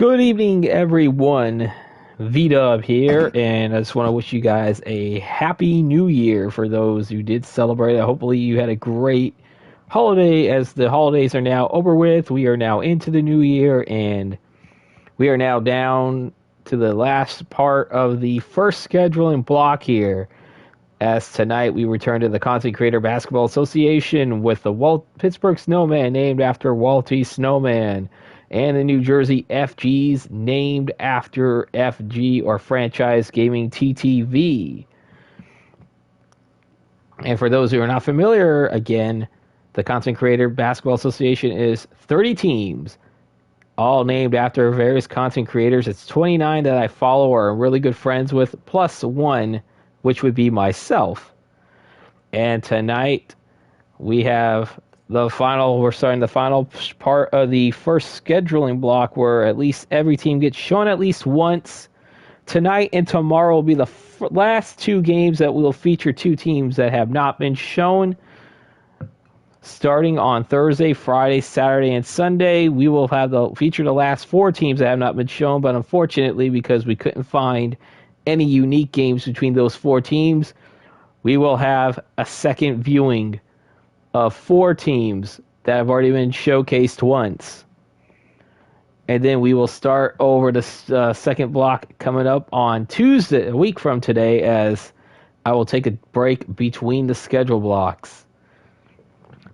Good evening, everyone. VDub here, and I just want to wish you guys a happy new year for those who did celebrate it. Hopefully, you had a great holiday as the holidays are now over with. We are now into the new year, and we are now down to the last part of the first scheduling block here. As tonight we return to the Content Creator Basketball Association with the Pittsburgh Snowmen named after Walty Snowman, and the New Jersey EffGees named after FG or Franchise Gaming TTV. And for those who are not familiar, again, the Content Creator Basketball Association is 30 teams, all named after various content creators. It's 29 that I follow or are really good friends with, plus one, which would be myself. And tonight we have we're starting the final part of the first scheduling block where at least every team gets shown at least once. Tonight and tomorrow will be the last two games that will feature two teams that have not been shown. Starting on Thursday, Friday, Saturday, and Sunday, we will have feature the last four teams that have not been shown, but unfortunately, because we couldn't find any unique games between those four teams, we will have a second viewing of four teams that have already been showcased once. And then we will start over the second block coming up on Tuesday, a week from today, as I will take a break between the schedule blocks.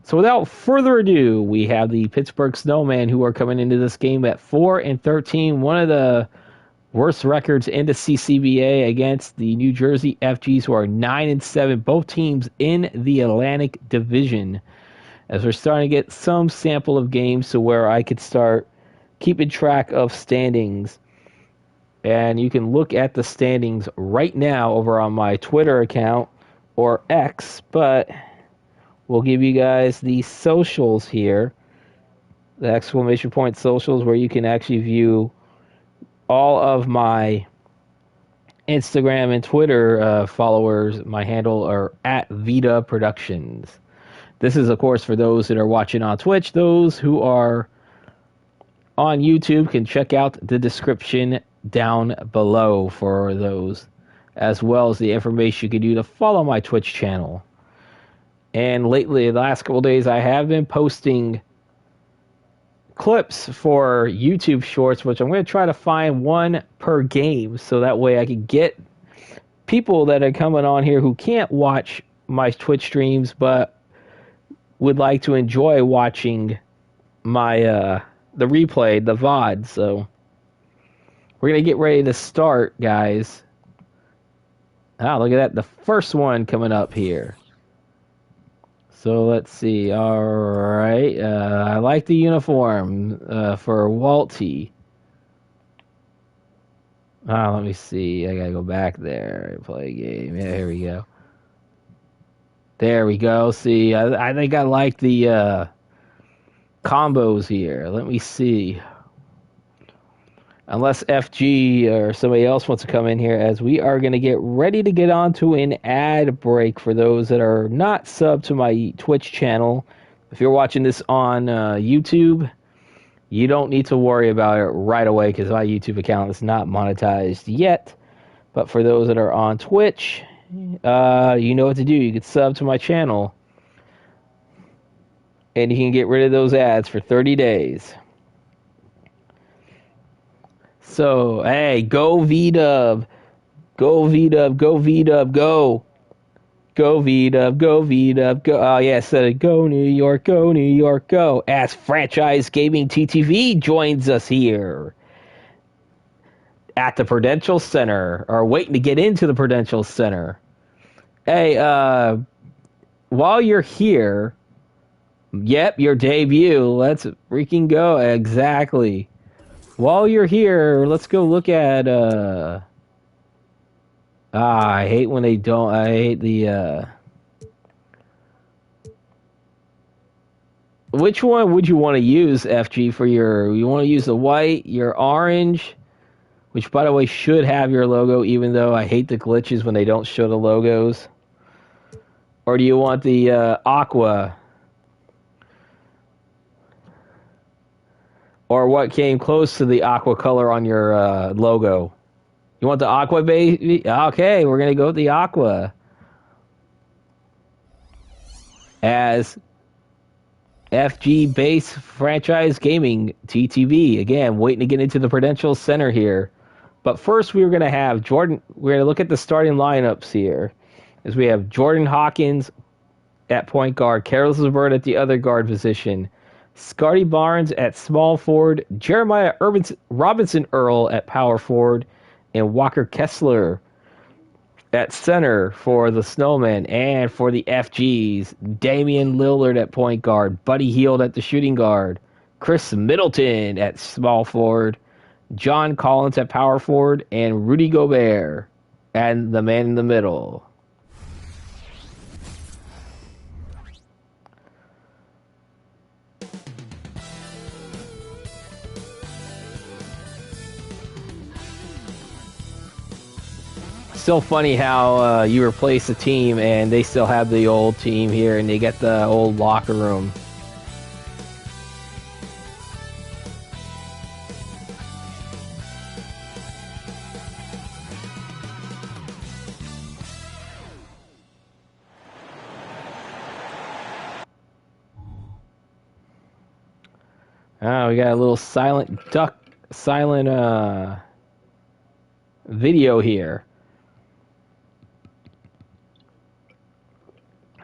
So without further ado, we have the Pittsburgh Snowmen who are coming into this game at 4-13, one of the worst records in the CCBA against the New Jersey EffGees, who are 9-7, both teams in the Atlantic Division. As we're starting to get some sample of games to where I could start keeping track of standings. And you can look at the standings right now over on my Twitter account, or X, but we'll give you guys the socials here, the exclamation point socials, where you can actually view all of my Instagram and Twitter followers. My handle are at Vita Productions. This is, of course, for those that are watching on Twitch. Those who are on YouTube can check out the description down below for those, as well as the information you can do to follow my Twitch channel. And lately, the last couple days, I have been posting clips for YouTube Shorts, which I'm going to try to find one per game, so that way I can get people that are coming on here who can't watch my Twitch streams, but would like to enjoy watching my the replay, the VOD. So we're going to get ready to start, guys. Ah, look at that. The first one coming up here. So let's see. All right. I like the uniform for Walty. Let me see. I got to go back there. Play a game. Yeah, here we go. There we go. See, I think I like the combos here. Let me see. Unless FG or somebody else wants to come in here, as we are going to get ready to get on to an ad break for those that are not subbed to my Twitch channel. If you're watching this on YouTube, you don't need to worry about it right away because my YouTube account is not monetized yet. But for those that are on Twitch, you know what to do. You can sub to my channel, and you can get rid of those ads for 30 days. So, hey, go VDub. Go VDub, go VDub, go. Go VDub, go VDub, go. Oh, yeah, so go New York, go New York, go. As Franchise Gaming TTV joins us here at the Prudential Center, or waiting to get into the Prudential Center. Hey, while you're here, yep, your debut. Let's freaking go. Exactly. While you're here, let's go look at, I hate when they don't, I hate the, which one would you want to use, FG, for you want to use the white, your orange, which, by the way, should have your logo, even though I hate the glitches when they don't show the logos? Or do you want the, aqua? Or what came close to the aqua color on your logo? You want the aqua, baby? Okay, we're going to go with the aqua. As FG Base Franchise Gaming, TTV. Again, waiting to get into the Prudential Center here. But first, we're going to have Jordan. We're going to look at the starting lineups here. As we have Jordan Hawkins at point guard, Karis LeVert at the other guard position, Scotty Barnes at small forward, Jeremiah Robinson Earl at power forward, and Walker Kessler at center for the Snowmen. And for the FGs, Damian Lillard at point guard, Buddy Hield at the shooting guard, Chris Middleton at small forward, John Collins at power forward, and Rudy Gobert and the man in the middle. Still funny how you replace a team and they still have the old team here and they get the old locker room. Oh, we got a little silent video here.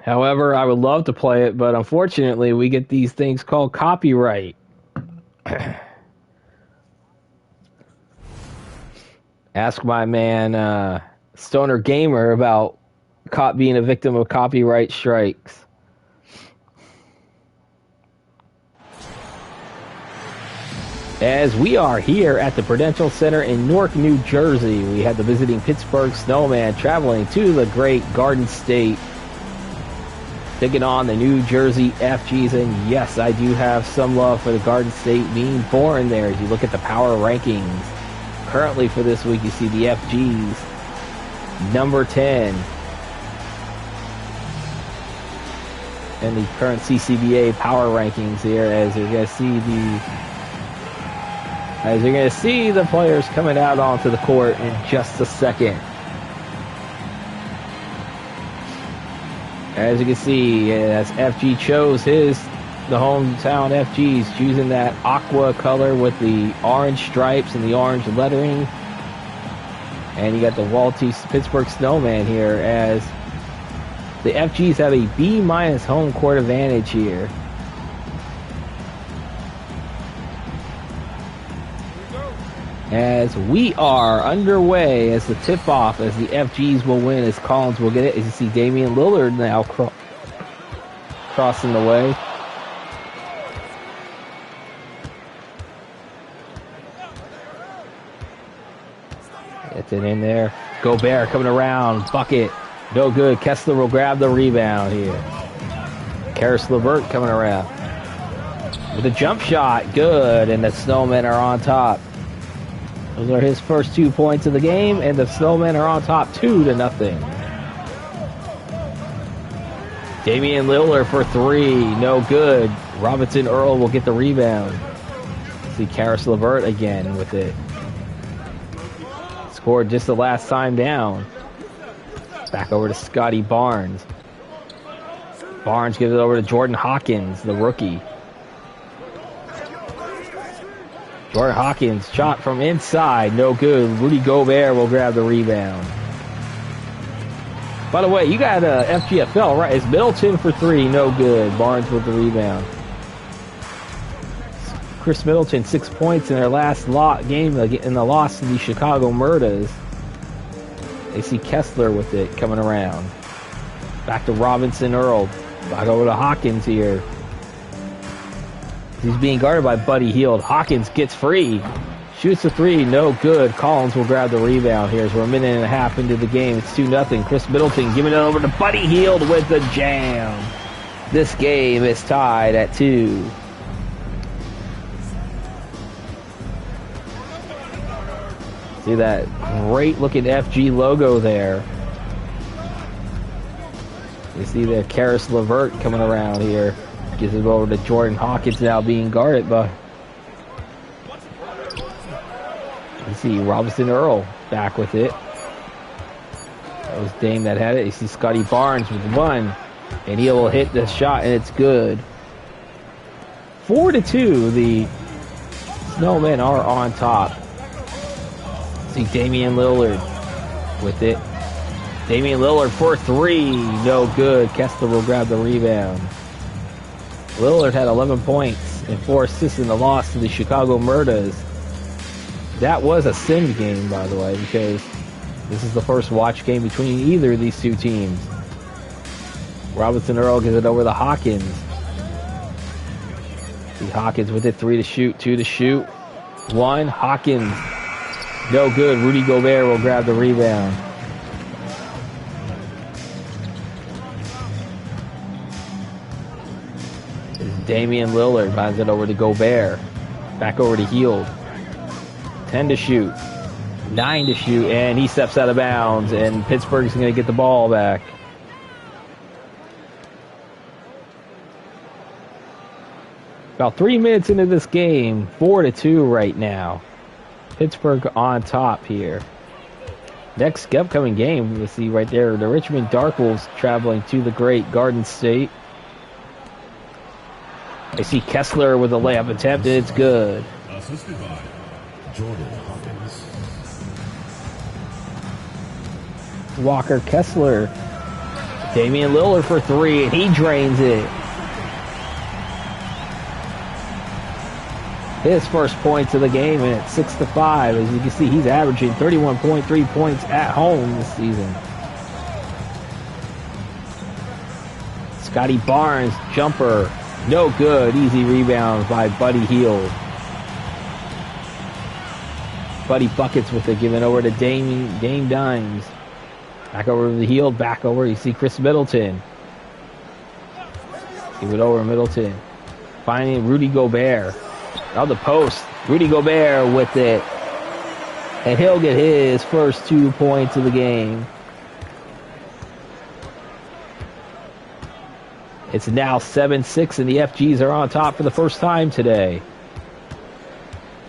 However, I would love to play it, but unfortunately, we get these things called copyright. Ask my man, Stoner Gamer, about being a victim of copyright strikes. As we are here at the Prudential Center in Newark, New Jersey, we had the visiting Pittsburgh Snowmen traveling to the great Garden State, taking on the New Jersey EffGees. And yes, I do have some love for the Garden State being born there. As you look at the power rankings, currently for this week, you see the EffGees number 10. And the current CCBA power rankings here, as you're going to see the players coming out onto the court in just a second. As you can see, as FG chose the hometown FGs, choosing that aqua color with the orange stripes and the orange lettering. And you got the Walty Pittsburgh Snowman here, as the FGs have a B- home court advantage here. As we are underway, as the tip-off, as the FGs will win, as Collins will get it. As you see Damian Lillard now crossing the way. Gets it in there. Gobert coming around. Bucket. No good. Kessler will grab the rebound here. Karis LeVert coming around with a jump shot. Good. And the Snowmen are on top. Those are his first 2 points of the game, and the Snowmen are on top 2-0. Damian Lillard for 3, no good. Robinson Earl will get the rebound. See Karis LeVert again with it. Scored just the last time down. Back over to Scotty Barnes. Barnes gives it over to Jordan Hawkins, the rookie. Jordan Hawkins shot from inside, no good. Rudy Gobert will grab the rebound. By the way, you got FGFL, right? It's Middleton for 3, no good. Barnes with the rebound. Chris Middleton, 6 points in their last game in the loss to the Chicago Murdas. They see Kessler with it coming around. Back to Robinson Earl. Back over to Hawkins here. He's being guarded by Buddy Hield. Hawkins gets free. Shoots a 3, no good. Collins will grab the rebound here as we're a minute and a half into the game. It's 2-0. Chris Middleton giving it over to Buddy Hield with the jam. This game is tied at 2. See that great looking FG logo there. You see there Karis LeVert coming around here. Gives it over to Jordan Hawkins, now being guarded by You see Robinson Earl back with it. That was Dame that had it. You see Scotty Barnes with one. And he will hit the shot, and it's good. 4-2, the Snowmen are on top. See Damian Lillard with it. Damian Lillard for three. No good. Kessler will grab the rebound. Lillard had 11 points and 4 assists in the loss to the Chicago Murdas. That was a Sims game, by the way, because this is the first watch game between either of these two teams. Robinson Earl gives it over to Hawkins. See Hawkins with it. 3 to shoot, 2 to shoot. 1. Hawkins. No good. Rudy Gobert will grab the rebound. Damian Lillard finds it over to Gobert. Back over to Hield. 10 to shoot. 9 to shoot. And he steps out of bounds. And Pittsburgh's going to get the ball back. About 3 minutes into this game. 4-2 right now. Pittsburgh on top here. Next upcoming game, we'll see right there, the Richmond Darkwolves traveling to the great Garden State. I see Kessler with a layup attempt, and it's good. Assisted by Jordan Hawkins. Walker Kessler. Damian Lillard for 3, and he drains it. His first points of the game, and it's 6-5. As you can see, he's averaging 31.3 points at home this season. Scotty Barnes, jumper. No good. Easy rebound by Buddy Hield. Buddy buckets with it, giving over to Dame Dimes. Back over to the Hield, back over. You see Chris Middleton. Give it over to Middleton. Finding Rudy Gobert. On the post. Rudy Gobert with it. And he'll get his first 2 points of the game. It's now 7-6, and the EffGees are on top for the first time today.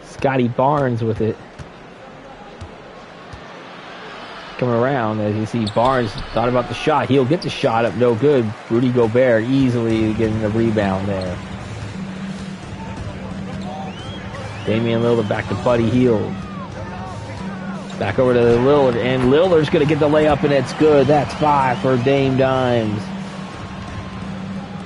Scotty Barnes with it. Coming around, as you see Barnes thought about the shot. He'll get the shot up, no good. Rudy Gobert easily getting the rebound there. Damian Lillard back to Buddy Hield. Back over to Lillard, and Lillard's going to get the layup, and it's good. That's 5 for Dame Dimes.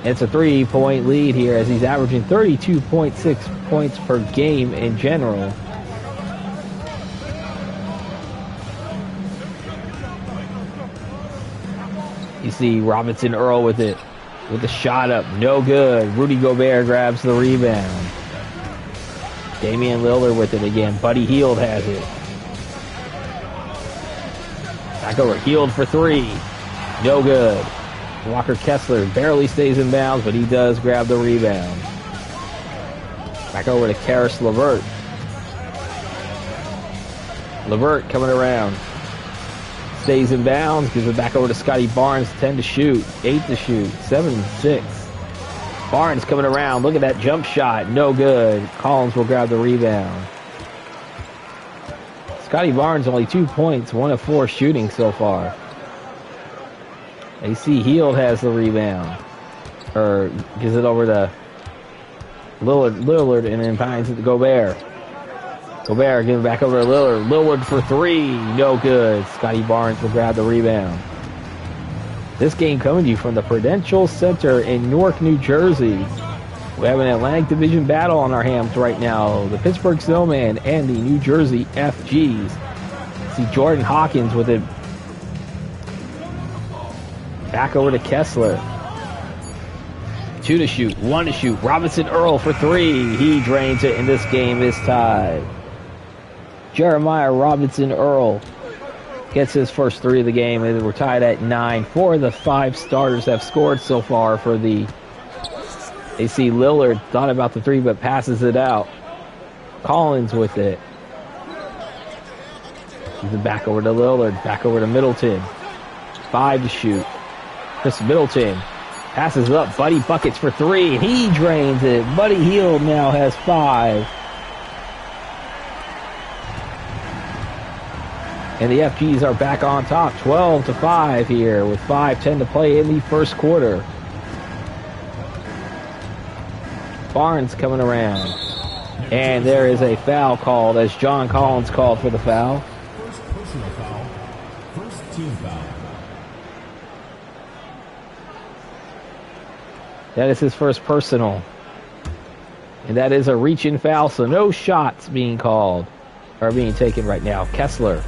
It's a 3-point lead here as he's averaging 32.6 points per game in general. You see Robinson Earl with it, with the shot up, no good. Rudy Gobert grabs the rebound. Damian Lillard with it again. Buddy Hield has it. Back over Hield for 3. No good. Walker Kessler barely stays in bounds, but he does grab the rebound. Back over to Karis LeVert. LeVert coming around. Stays in bounds, gives it back over to Scotty Barnes. 10 to shoot, 8 to shoot, 7-6. Barnes coming around. Look at that jump shot. No good. Collins will grab the rebound. Scotty Barnes only 2 points, 1 of 4 shooting so far. AC Hield has the rebound. Or gives it over to Lillard and then finds it to Gobert. Gobert giving back over to Lillard. Lillard for 3. No good. Scotty Barnes will grab the rebound. This game coming to you from the Prudential Center in Newark, New Jersey. We have an Atlantic Division battle on our hands right now. The Pittsburgh Snowmen and the New Jersey EffGees. See Jordan Hawkins with it. Back over to Kessler. 2 to shoot, 1 to shoot. Robinson Earl for 3. He drains it, and this game is tied. Jeremiah Robinson Earl gets his first 3 of the game, and we're tied at 9. 4 of the 5 starters have scored so far for the AC. Lillard thought about the 3, but passes it out. Collins with it. Gives it back over to Lillard, back over to Middleton. 5 to shoot. Chris Middleton passes up. Buddy buckets for 3, and he drains it. Buddy Hield now has 5. And the FGs are back on top, 12-5 here with 5:10 to play in the first quarter. Barnes coming around. And there is a foul called as John Collins called for the foul. First personal foul. First team foul. That is his first personal. And that is a reach-in foul, so no shots being called or being taken right now. Kessler.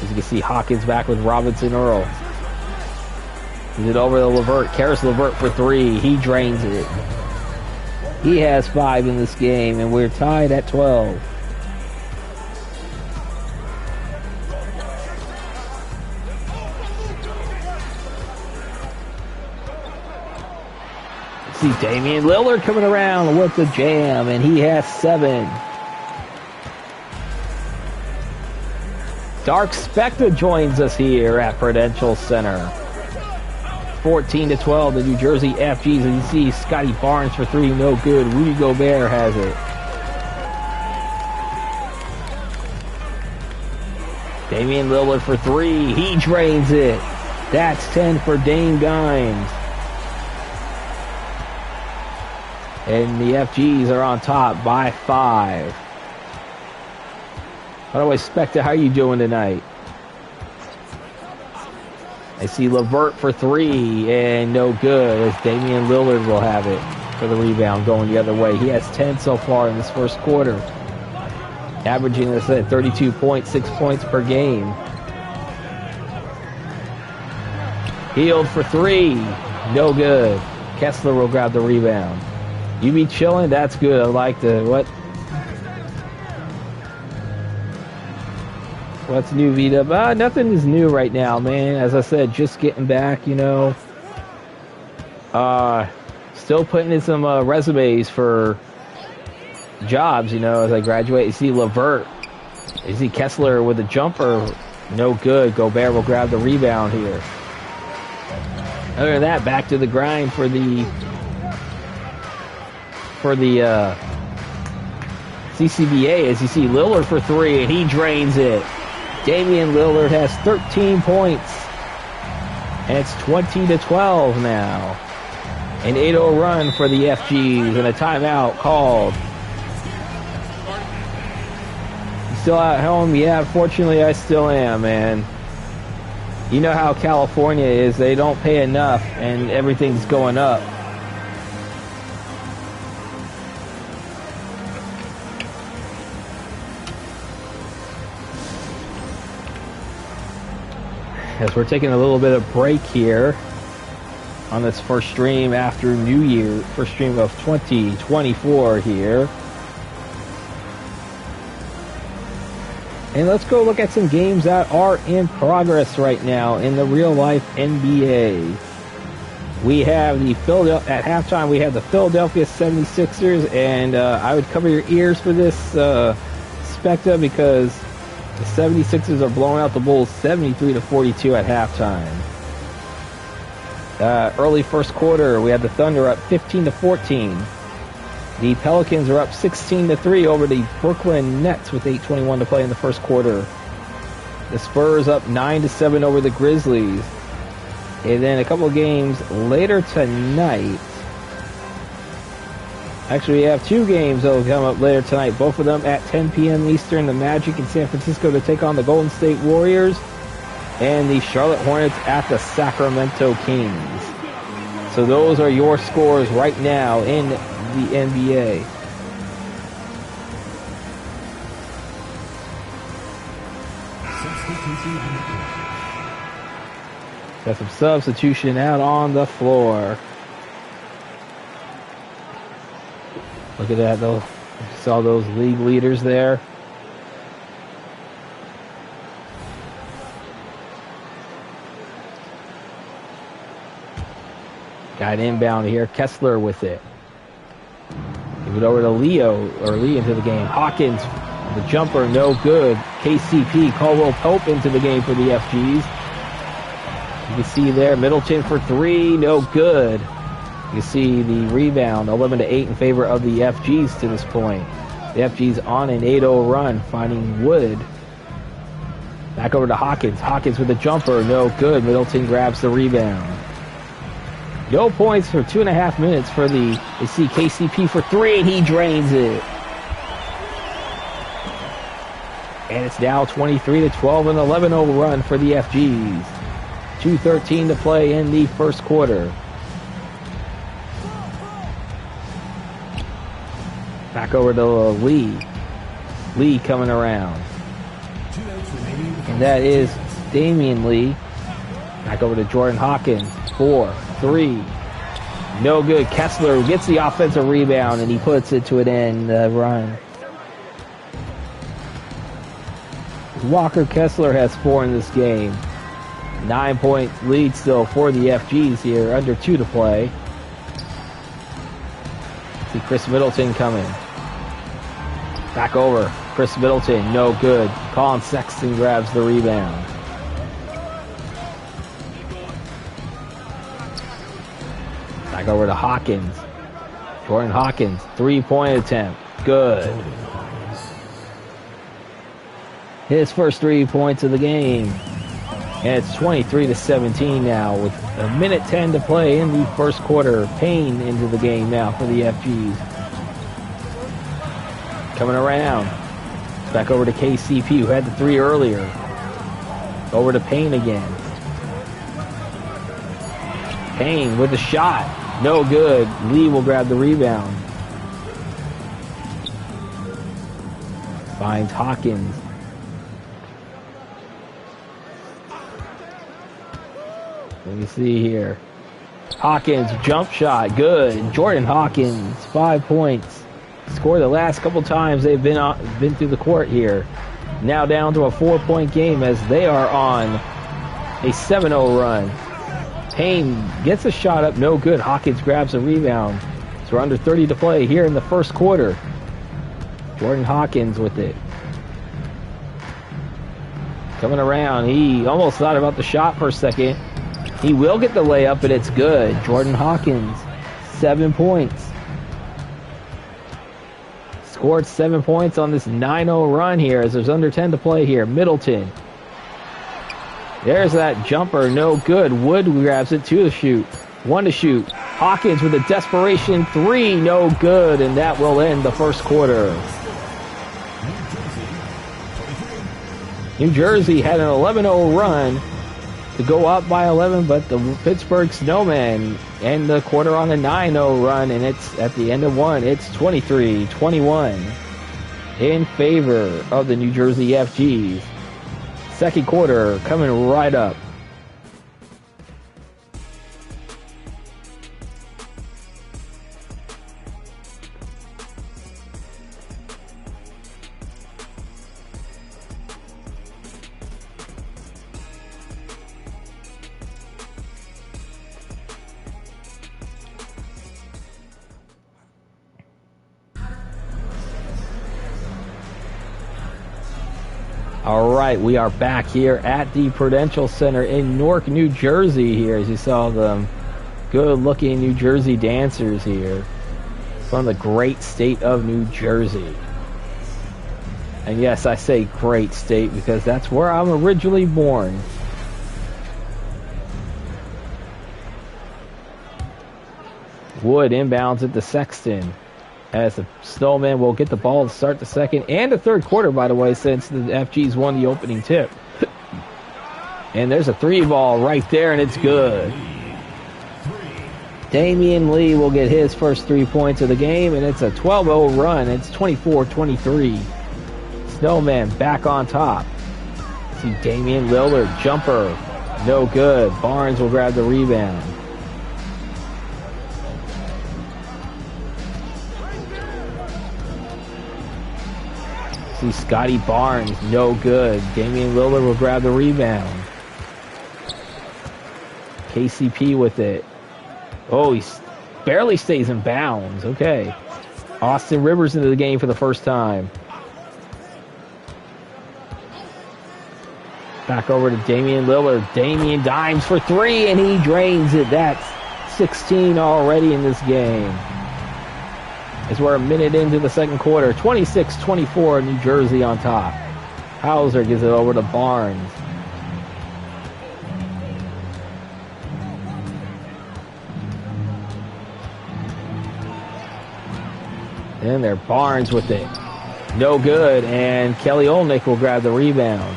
As you can see, Hawkins back with Robinson Earl. He's it over to LeVert. Karis LeVert for three. He drains it. He has 5 in this game, and we're tied at 12. See Damian Lillard coming around with the jam, and he has 7. Dark Spectre joins us here at Prudential Center. 14-12, the New Jersey EffGees, and you see Scotty Barnes for 3, no good. Rudy Gobert has it. Damian Lillard for 3, he drains it. That's 10 for Dame Dimes. And the FGs are on top by 5. By the way, Spectre, how you doing tonight? I see LeVert for 3, and no good, as Damian Lillard will have it for the rebound going the other way. He has 10 so far in this first quarter. Averaging, as I said, 32 points, 6 points per game. Healed for 3, no good. Kessler will grab the rebound. You be chilling? That's good. I like the, what's new, VW? Nothing is new right now, man. As I said, just getting back, you know. Still putting in some resumes for jobs, you know, as I graduate. You see LeVert. You see Kessler with a jumper. No good. Gobert will grab the rebound here. Other than that, back to the grind for the CCBA, as you see Lillard for 3, and he drains it. Damian Lillard has 13 points, and it's 20-12 now. An 8-0 run for the FGs, and a timeout called. You still at home? Yeah, fortunately I still am, man. You know how California is. They don't pay enough, and everything's going up. As we're taking a little bit of break here on this first stream after New Year, first stream of 2024 here. And let's go look at some games that are in progress right now in the real life NBA. We have the at halftime, we have the Philadelphia 76ers, and I would cover your ears for this, Specta, because the 76ers are blowing out the Bulls 73-42 at halftime. Early first quarter, we had the Thunder up 15-14. The Pelicans are up 16-3 over the Brooklyn Nets with 8:21 to play in the first quarter. The Spurs up 9-7 over the Grizzlies. And then a couple of games later tonight. Actually, we have 2 games that will come up later tonight, both of them at 10 p.m. Eastern. The Magic in San Francisco to take on the Golden State Warriors, and the Charlotte Hornets at the Sacramento Kings. So those are your scores right now in the NBA. Got some substitution out on the floor. Look at that, though. Saw those league leaders there. Got inbound here. Kessler with it. Give it over to Lee into the game. Hawkins, the jumper, no good. KCP, Caldwell Pope into the game for the FGs. You can see there, Middleton for 3, no good. You see the rebound, 11-8 in favor of the FGs to this point. The FG's on an 8-0 run, finding Wood. Back over to Hawkins. Hawkins with a jumper. No good. Middleton grabs the rebound. No points for 2.5 minutes for they see KCP for 3, and he drains it. And it's now 23-12, an 11-0 run for the FGs. 2:13 to play in the first quarter. Back over to Lee. Lee coming around. And that is Damian Lee. Back over to Jordan Hawkins. 4, 3. No good. Kessler gets the offensive rebound, and he puts it to an end run. Walker Kessler has 4 in this game. 9-point lead still for the FGs here. Under 2 to play. See Chris Middleton coming. Back over. Chris Middleton, no good. Colin Sexton grabs the rebound. Back over to Hawkins. Jordan Hawkins, 3-point attempt. Good. His first 3 points of the game. And it's 23-17 now with 1:10 to play in the first quarter. Payne into the game now for the FGs. Coming around. Back over to KCP, who had the 3 earlier. Over to Payne again. Payne with the shot. No good. Lee will grab the rebound. Finds Hawkins. Let me see here. Hawkins, jump shot, good. Jordan Hawkins, 5 points. Scored the last couple times they've been through the court here. Now down to a 4-point game as they are on a 7-0 run. Payne gets a shot up, no good. Hawkins grabs a rebound. So we're under 30 to play here in the first quarter. Jordan Hawkins with it. Coming around, he almost thought about the shot for a second. He will get the layup, but it's good. Jordan Hawkins, 7 points. Scored 7 points on this 9-0 run here as there's under 10 to play here. Middleton. There's that jumper, no good. Wood grabs it, 2 to shoot. 1 to shoot. Hawkins with a desperation 3, no good, and that will end the first quarter. New Jersey had an 11-0 run to go up by 11, but the Pittsburgh Snowmen end the quarter on a 9-0 run, and it's at the end of 1. It's 23-21 in favor of the New Jersey EffGees. Second quarter coming right up. All right, we are back here at the Prudential Center in Newark, New Jersey here, as you saw them good-looking New Jersey dancers here from the great state of New Jersey. And yes, I say great state because that's where I'm originally born. Wood inbounds it to Sexton, as the Snowmen will get the ball to start the second and the third quarter, by the way, since the FGs won the opening tip. And there's a 3 ball right there, and it's good. Damian Lee will get his first 3 points of the game, and it's a 12-0 run. It's 24-23. Snowmen back on top. See Damian Lillard, jumper, no good. Barnes will grab the rebound. See Scotty Barnes, no good. Damian Lillard will grab the rebound. KCP with it. Oh, he barely stays in bounds. Okay. Austin Rivers into the game for the first time. Back over to Damian Lillard. Damian dimes for 3, and he drains it. That's 16 already in this game. as we're a minute into the second quarter. 26-24, New Jersey on top. Hauser gives it over to Barnes. And there, Barnes with it. No good, and Kelly Olnick will grab the rebound.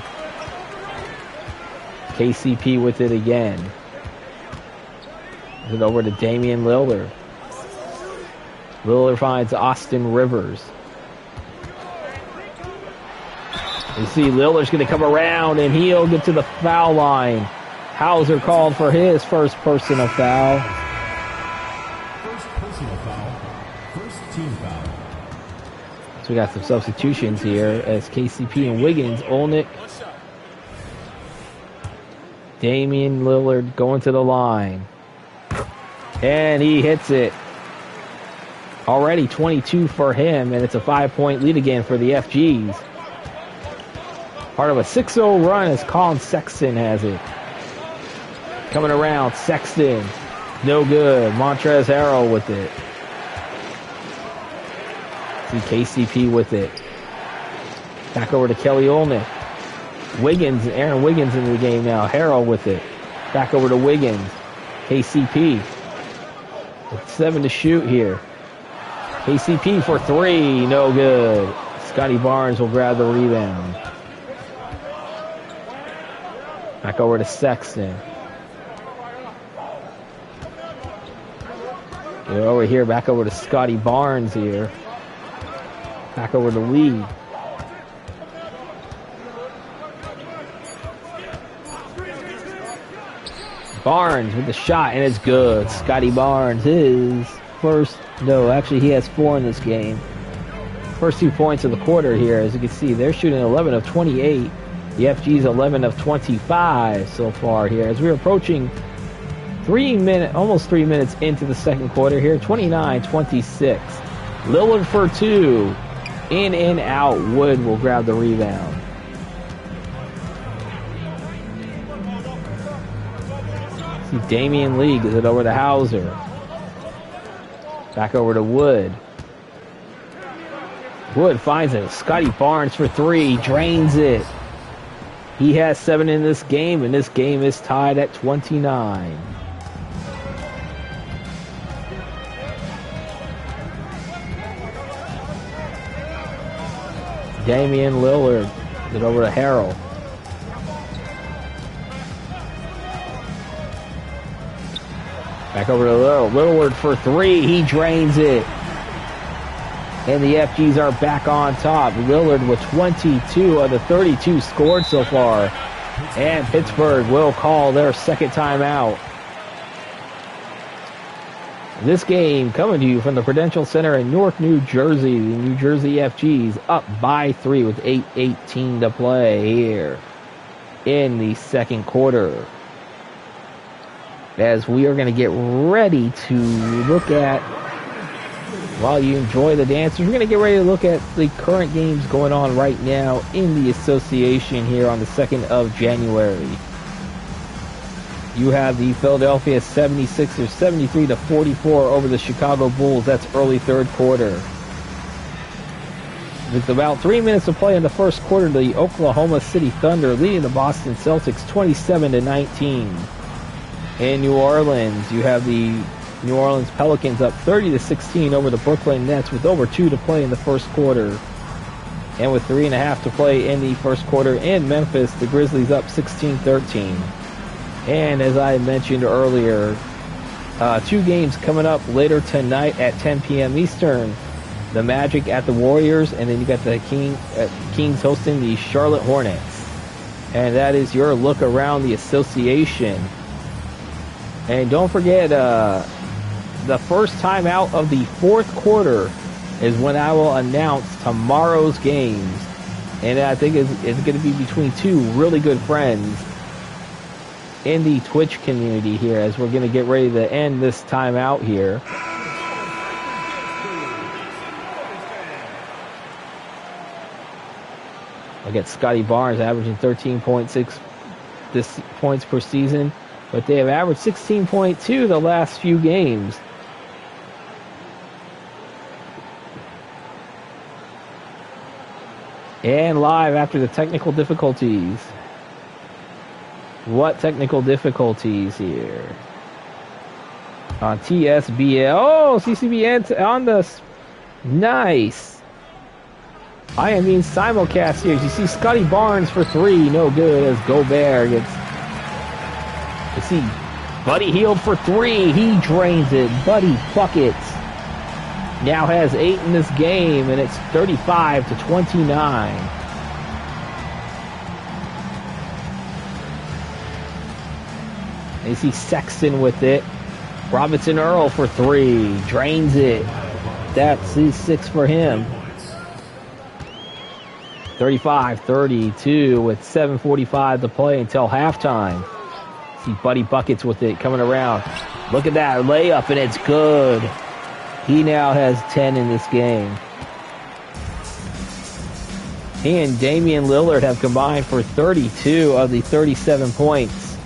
KCP with it again. Gives it over to Damian Lillard. Lillard finds Austin Rivers. You see Lillard's going to come around, and he'll get to the foul line. Hauser called for his first personal foul. First personal foul. First team foul. So we got some substitutions here as KCP and Wiggins, Olnick, Damian Lillard going to the line. And he hits it. Already 22 for him, and it's a 5-point lead again for the FGs. Part of a 6-0 run as Colin Sexton has it. Coming around, Sexton. No good. Montrezl Harrell with it. See KCP with it. Back over to Kelly Olnick. Wiggins, Aaron Wiggins in the game now. Harrell with it. Back over to Wiggins. KCP. With 7 to shoot here. KCP for 3. No good. Scotty Barnes will grab the rebound. Back over to Sexton. Get over here, back over to Scotty Barnes here. Back over to Lee. Barnes with the shot, and it's good. Scotty Barnes, his first, no, actually he has 4 in this game. First 2 points of the quarter here. As you can see, they're shooting 11 of 28. The FG's 11 of 25 so far here. As we're approaching almost 3 minutes into the second quarter here. 29-26. Lillard for 2. In and out. Wood will grab the rebound. See Damian Lee gives it over to Hauser. Back over to Wood. Wood finds it. Scotty Barnes for 3. Drains it. He has 7 in this game, and this game is tied at 29. Damian Lillard gives it over to Harrell. Back over to Lillard. Lillard for 3. He drains it. And the FGs are back on top. Lillard with 22 of the 32 scored so far. And Pittsburgh will call their second timeout. This game coming to you from the Prudential Center in Newark, New Jersey. The New Jersey EffGees up by 3 with 8:18 to play here in the second quarter. As we are going to get ready to look at, while you enjoy the dancers, we're going to get ready to look at the current games going on right now in the association here on the 2nd of January. You have the Philadelphia 76ers 73-44 over the Chicago Bulls. That's early third quarter. With about 3 minutes to play in the first quarter, the Oklahoma City Thunder leading the Boston Celtics 27-19. In New Orleans, you have the New Orleans Pelicans up 30-16 over the Brooklyn Nets with over 2 to play in the first quarter. And with 3.5 to play in the first quarter in Memphis, the Grizzlies up 16-13. And as I mentioned earlier, 2 games coming up later tonight at 10 p.m. Eastern. The Magic at the Warriors, and then you got the Kings hosting the Charlotte Hornets. And that is your look around the association. And don't forget, the first time out of the fourth quarter is when I will announce tomorrow's games. And I think it's going to be between 2 really good friends in the Twitch community here, as we're going to get ready to end this time out here. Look at Scotty Barnes averaging 13.6 points per season, but they have averaged 16.2 the last few games. And live after the technical difficulties. What technical difficulties here? On TSBL. Oh, CCBA on the... Nice. I am being simulcast here. You see Scotty Barnes for 3. No good as Gobert gets... You see Buddy Hield for 3. He drains it. Buddy buckets. Now has 8 in this game, and it's 35-29. You see Sexton with it. Robinson Earl for 3. Drains it. That's his 6 for him. 35-32 with 7:45 to play until halftime. See Buddy buckets with it coming around. Look at that layup, and it's good. He now has 10 in this game. He and Damian Lillard have combined for 32 of the 37 points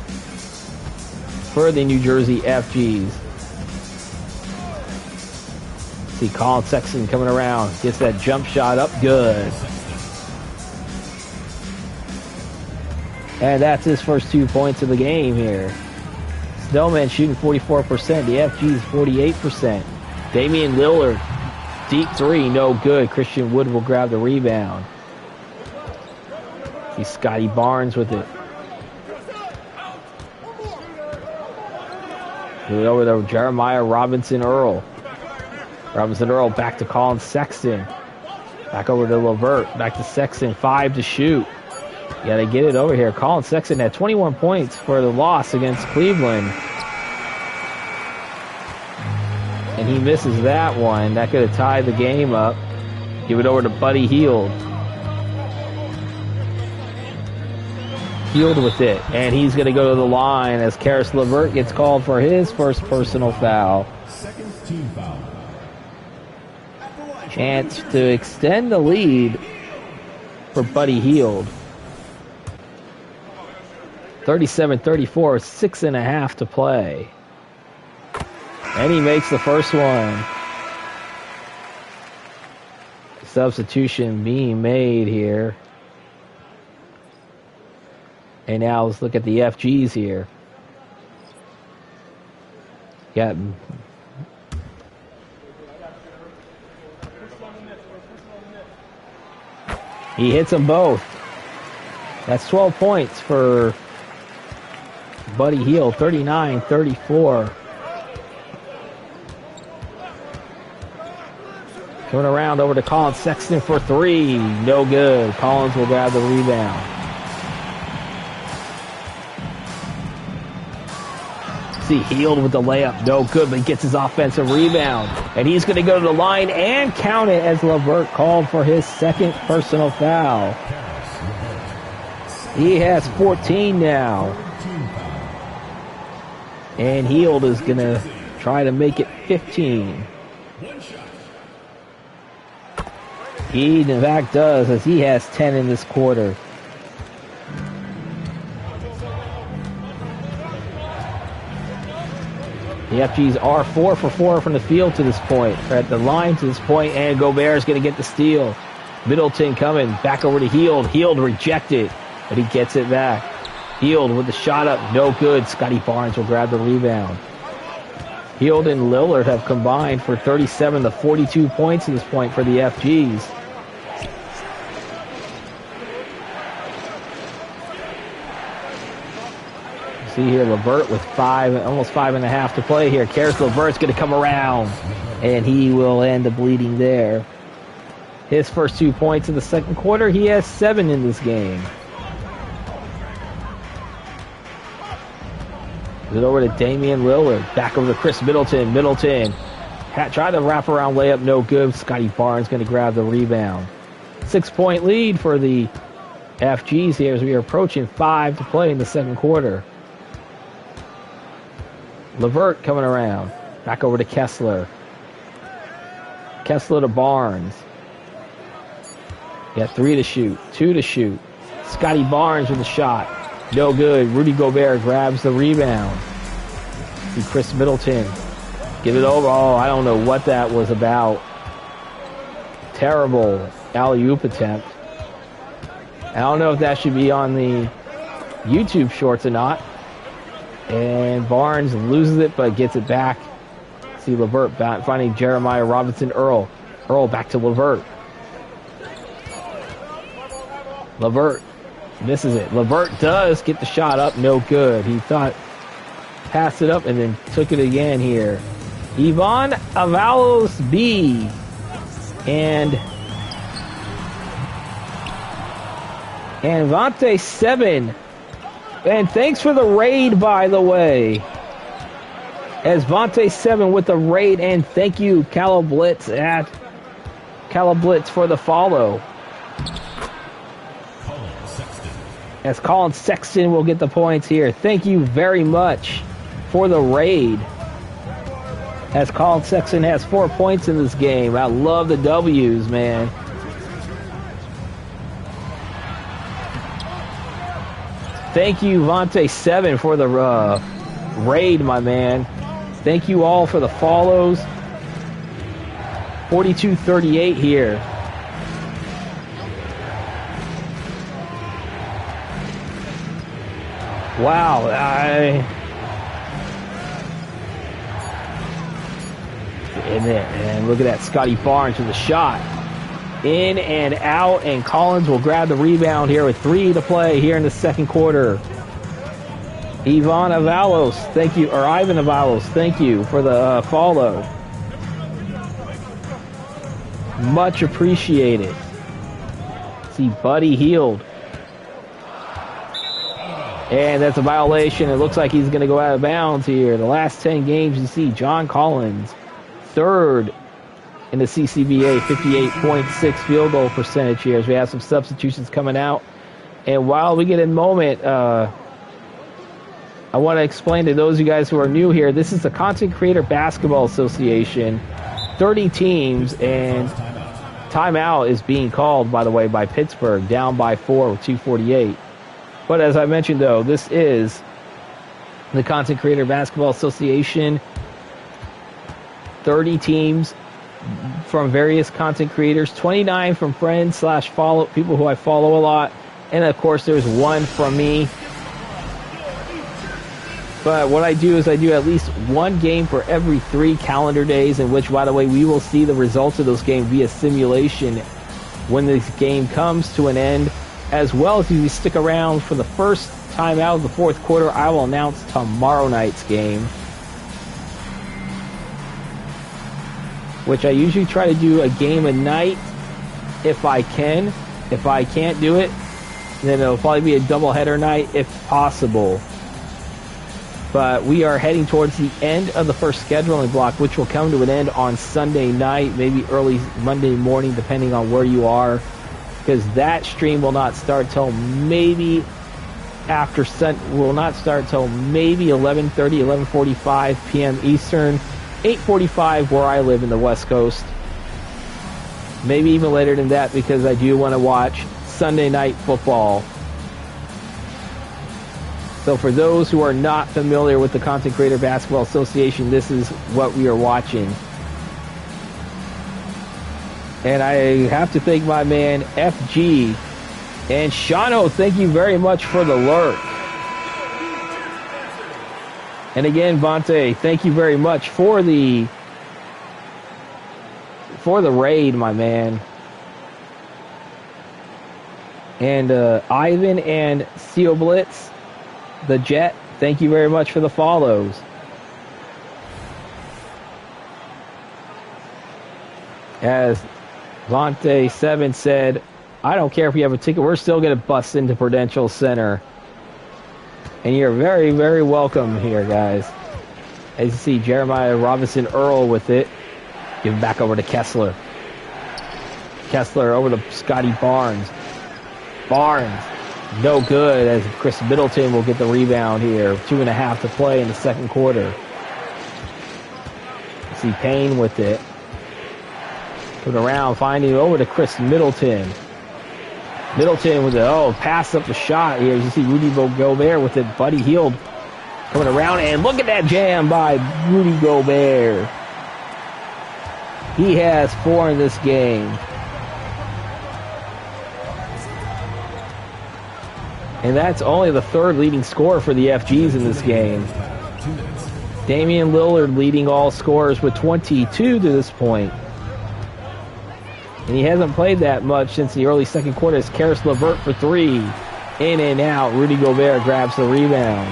for the New Jersey EffGees. See Colin Sexton coming around. Gets that jump shot up good. And that's his first 2 points of the game here. Snowmen shooting 44%. The EffGees 48%. Damian Lillard, deep 3, no good. Christian Wood will grab the rebound. See Scotty Barnes with it. Over to Jeremiah Robinson Earl. Robinson Earl back to Colin Sexton. Back over to Levert. Back to Sexton. 5 to shoot. Yeah, they get it over here. Colin Sexton had 21 points for the loss against Cleveland. And he misses that one. That could have tied the game up. Give it over to Buddy Hield. Hield with it. And he's going to go to the line as Karis LeVert gets called for his first personal foul. Second team foul. Chance to extend the lead for Buddy Hield. 37-34, 6.5 to play. And he makes the first one. Substitution being made here. And now let's look at the EffGees here. Got he hits them both. That's 12 points for Buddy Hield, 39-34. Coming around over to Colin Sexton for 3. No good. Collins will grab the rebound. See Hield with the layup. No good, but he gets his offensive rebound. And he's going to go to the line and count it as LeVert called for his second personal foul. He has 14 now. And Hield is going to try to make it 15. He, in fact, does, as he has 10 in this quarter. The EffGees are 4 for 4 from the field to this point. They're at the line to this point, and Gobert is going to get the steal. Middleton coming back over to Hield. Hield rejected, but he gets it back. Hield with the shot up, no good. Scotty Barnes will grab the rebound. Hield and Lillard have combined for 37 to 42 points at this point for the EffGees. See here, LeVert with almost 5.5 to play here. Karis LeVert's going to come around, and he will end the bleeding there. His first 2 points in the second quarter. He has 7 in this game. Get over to Damian Lillard. Back over to Chris Middleton. Middleton tried the wraparound layup, no good. Scotty Barnes going to grab the rebound. 6-point lead for the EffGees here as we are approaching 5 to play in the second quarter. LeVert coming around. Back over to Kessler. Kessler to Barnes. Got 3 to shoot. 2 to shoot. Scotty Barnes with a shot. No good. Rudy Gobert grabs the rebound. See Chris Middleton. Give it over. Oh, I don't know what that was about. Terrible alley-oop attempt. I don't know if that should be on the YouTube shorts or not. And Barnes loses it, but gets it back. See Levert finding Jeremiah Robinson Earl. Earl back to Levert. Levert misses it. Levert does get the shot up. No good. He thought, passed it up and then took it again here. Ivan Avalos B. And Vante 7. And thanks for the raid, by the way. As Vante 7 with the raid, and thank you, Calablitz at Calablitz for the follow. As Colin Sexton will get the points here. Thank you very much for the raid. As Colin Sexton has 4 points in this game. I love the W's, man. Thank you, Vante 7, for the raid, my man. Thank you all for the follows. 42-38 here. Wow, and look at that, Scotty Barnes with a shot. In and out, and Collins will grab the rebound here with 3 to play here in the second quarter. Ivan Avalos, thank you, or Ivan Avalos, thank you for the follow. Much appreciated. See Buddy Hield. And that's a violation. It looks like he's going to go out of bounds here. The last 10 games, you see John Collins, 3rd in the CCBA, 58.6 field goal percentage here. As we have some substitutions coming out. And while we get a moment, I want to explain to those of you guys who are new here, this is the Content Creator Basketball Association, 30 teams, and timeout is being called, by the way, by Pittsburgh, down by 4 with 2:48. But as I mentioned, though, this is the Content Creator Basketball Association, 30 teams from various content creators, 29 from friends / follow people who I follow a lot, and of course there's 1 from me. But what I do is I do at least 1 game for every 3 calendar days, in which, by the way, we will see the results of those games via simulation when this game comes to an end. As well as if you stick around for the first time out of the fourth quarter, I will announce tomorrow night's game, which I usually try to do a game a night if I can. If I can't do it, then it'll probably be a doubleheader night if possible. But we are heading towards the end of the first scheduling block, which will come to an end on Sunday night, maybe early Monday morning, depending on where you are, because that stream will not start till maybe will not start till maybe 11:30, 11:45 p.m. Eastern, 8:45 where I live in the West Coast. Maybe even later than that, because I do want to watch Sunday Night Football. So for those who are not familiar with the Content Creator Basketball Association, this is what we are watching. And I have to thank my man FG and Shano. Thank you very much for the lurk. And again, Vontae, thank you very much for the raid, my man. And Ivan and Seal Blitz, the Jet, thank you very much for the follows. As Vontae 7 said, I don't care if you have a ticket, we're still going to bust into Prudential Center. And you're very, very welcome here, guys. As you see, Jeremiah Robinson Earl with it. Give it back over to Kessler. Kessler over to Scotty Barnes. Barnes, no good, as Chris Middleton will get the rebound here. 2.5 to play in the second quarter. See Payne with it. Coming around, finding over to Chris Middleton. Middleton with a pass up the shot here. As you see Rudy Gobert with it. Buddy Hield coming around, and look at that jam by Rudy Gobert. He has 4 in this game. And that's only the third leading scorer for the FGs in this game. 2 minutes. Damian Lillard leading all scorers with 22 to this point. And he hasn't played that much since the early second quarter. It's Karis LeVert for 3. In and out. Rudy Gobert grabs the rebound.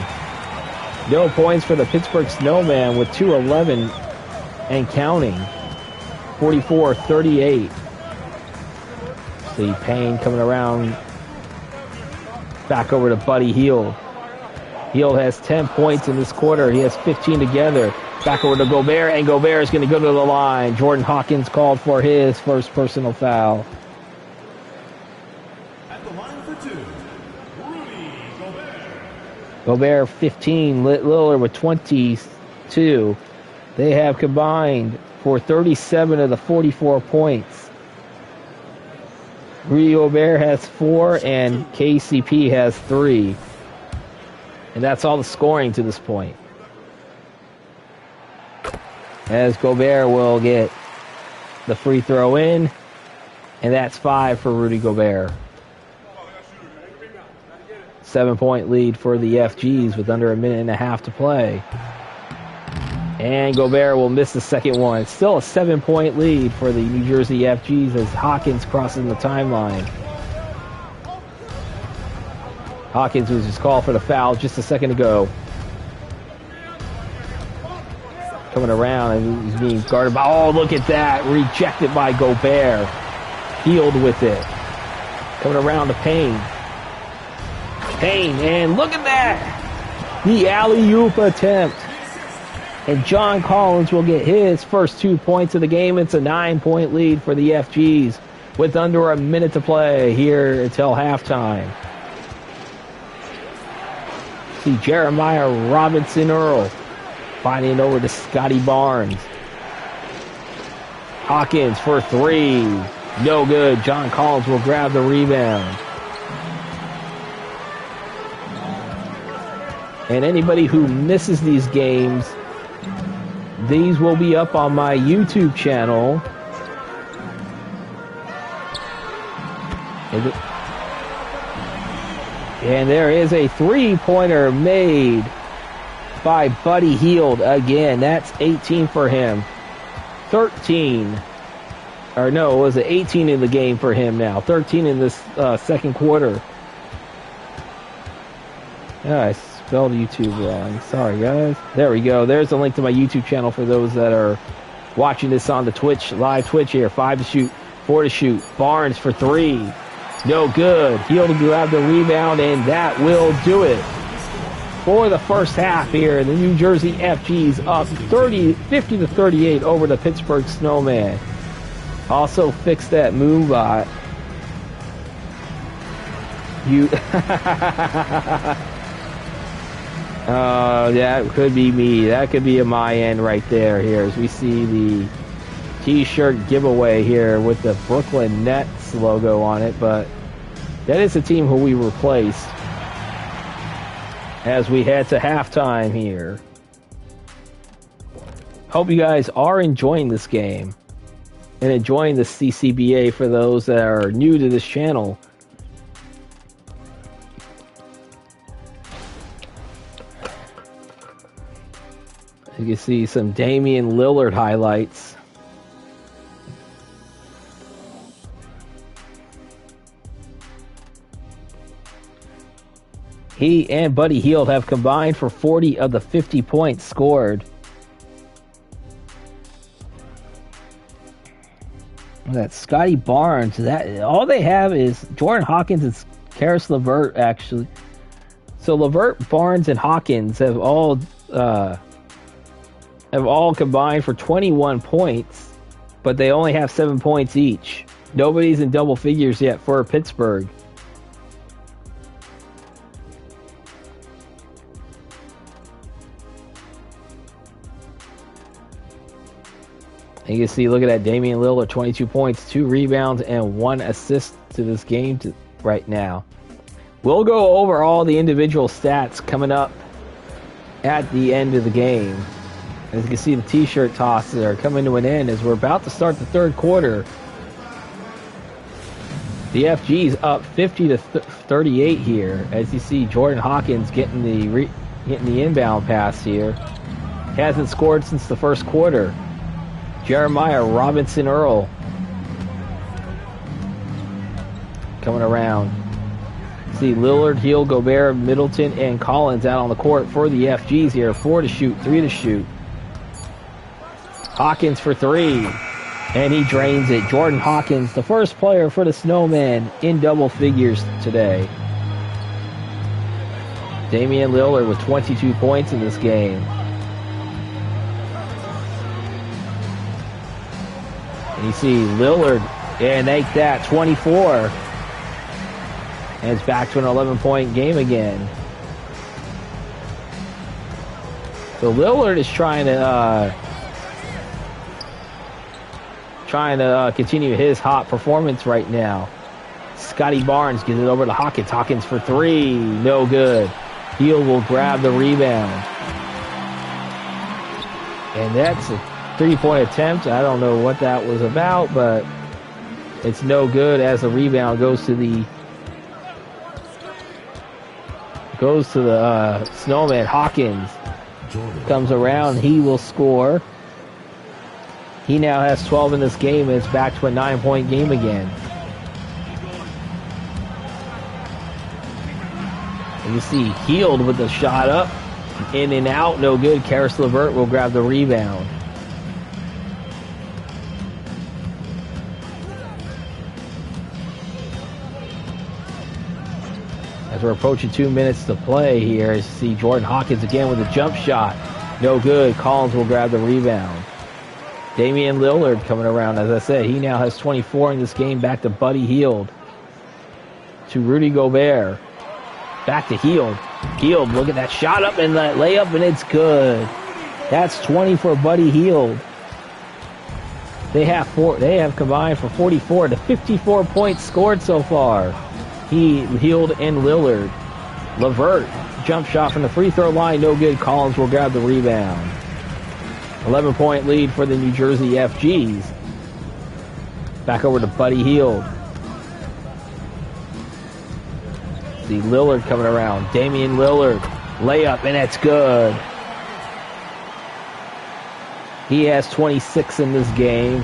No points for the Pittsburgh Snowmen with 2:11 and counting. 44-38. See Payne coming around. Back over to Buddy Hield. Hield has 10 points in this quarter. He has 15 together. Back over to Gobert, and Gobert is going to go to the line. Jordan Hawkins called for his first personal foul. At the line for 2, Rudy Gobert. Gobert 15, Lillard with 22. They have combined for 37 of the 44 points. Rudy Gobert has 4 and KCP has 3. And that's all the scoring to this point. As Gobert will get the free throw in. And that's 5 for Rudy Gobert. 7-point lead for the FGs with under a minute and a half to play. And Gobert will miss the second one. It's still a 7-point lead for the New Jersey EffGees as Hawkins crosses the timeline. Hawkins was just called for the foul just a second ago. Coming around and he's being guarded by, oh, look at that. Rejected by Gobert. Healed with it. Coming around to Payne. Payne, and look at that. The alley-oop attempt. And John Collins will get his first 2 points of the game. It's a 9-point lead for the FGs with under a minute to play here until halftime. See Jeremiah Robinson Earl finding it over to Scotty Barnes. Hawkins for 3. No good. John Collins will grab the rebound. And anybody who misses these games, these will be up on my YouTube channel. And there is a 3-pointer made by Buddy Hield again. That's 18 for him. 13. Or no, it was 18 in the game for him now. 13 in this second quarter. Oh, I spelled YouTube wrong. Sorry, guys. There we go. There's a link to my YouTube channel for those that are watching this on the Twitch, live Twitch here. 5 to shoot, 4 to shoot. Barnes for 3. No good. Hield to grab the rebound, and that will do it for the first half here. The New Jersey EffGees up 50 to 38 over the Pittsburgh Snowmen. Also fixed that Moonbot. That could be me. That could be a my end right there here as we see the t-shirt giveaway here with the Brooklyn Nets logo on it, but that is the team who we replaced as we head to halftime here. Hope you guys are enjoying this game and enjoying the CCBA for those that are new to this channel. You can see some Damian Lillard highlights. He and Buddy Hield have combined for 40 of the 50 points scored. That's Scotty Barnes. That all they have is Jordan Hawkins and Karis LeVert, actually. So LeVert, Barnes, and Hawkins have all combined for 21 points, but they only have 7 points each. Nobody's in double figures yet for Pittsburgh. And you can see, look at that, Damian Lillard, 22 points, 2 rebounds, and 1 assist to this game right now. We'll go over all the individual stats coming up at the end of the game. As you can see, the t-shirt tosses are coming to an end as we're about to start the third quarter. The FG's up 50 to 38 here. As you see, Jordan Hawkins getting the inbound pass here. Hasn't scored since the first quarter. Jeremiah Robinson Earl coming around. See Lillard, Heel, Gobert, Middleton, and Collins out on the court for the FGs here. 4 to shoot, 3 to shoot. Hawkins for 3. And he drains it. Jordan Hawkins, the first player for the Snowmen in double figures today. Damian Lillard with 22 points in this game. And you see Lillard, and make that 24. And it's back to an 11-point game again. So Lillard is trying to continue his hot performance right now. Scotty Barnes gives it over to Hawkins. Hawkins for 3. No good. Heel will grab the rebound. And that's a 3-point attempt. I don't know what that was about, but it's no good as the rebound goes to the Snowman. Hawkins comes around. He will score. He now has 12 in this game, and it's back to a 9-point game again. And you see Healed with the shot up, in and out, no good. Karis LeVert will grab the rebound. As we're approaching 2 minutes to play here, you see Jordan Hawkins again with a jump shot. No good. Collins will grab the rebound. Damian Lillard coming around. As I said, he now has 24 in this game. Back to Buddy Hield. To Rudy Gobert. Back to Hield. Hield, look at that shot up and that layup, and it's good. That's 20 for Buddy Hield. They have combined for 44 to 54 points scored so far. Hield and Lillard. LeVert, jump shot from the free throw line, no good. Collins will grab the rebound. 11-point lead for the New Jersey EffGees. Back over to Buddy Hield. See Lillard coming around. Damian Lillard, layup, and that's good. He has 26 in this game,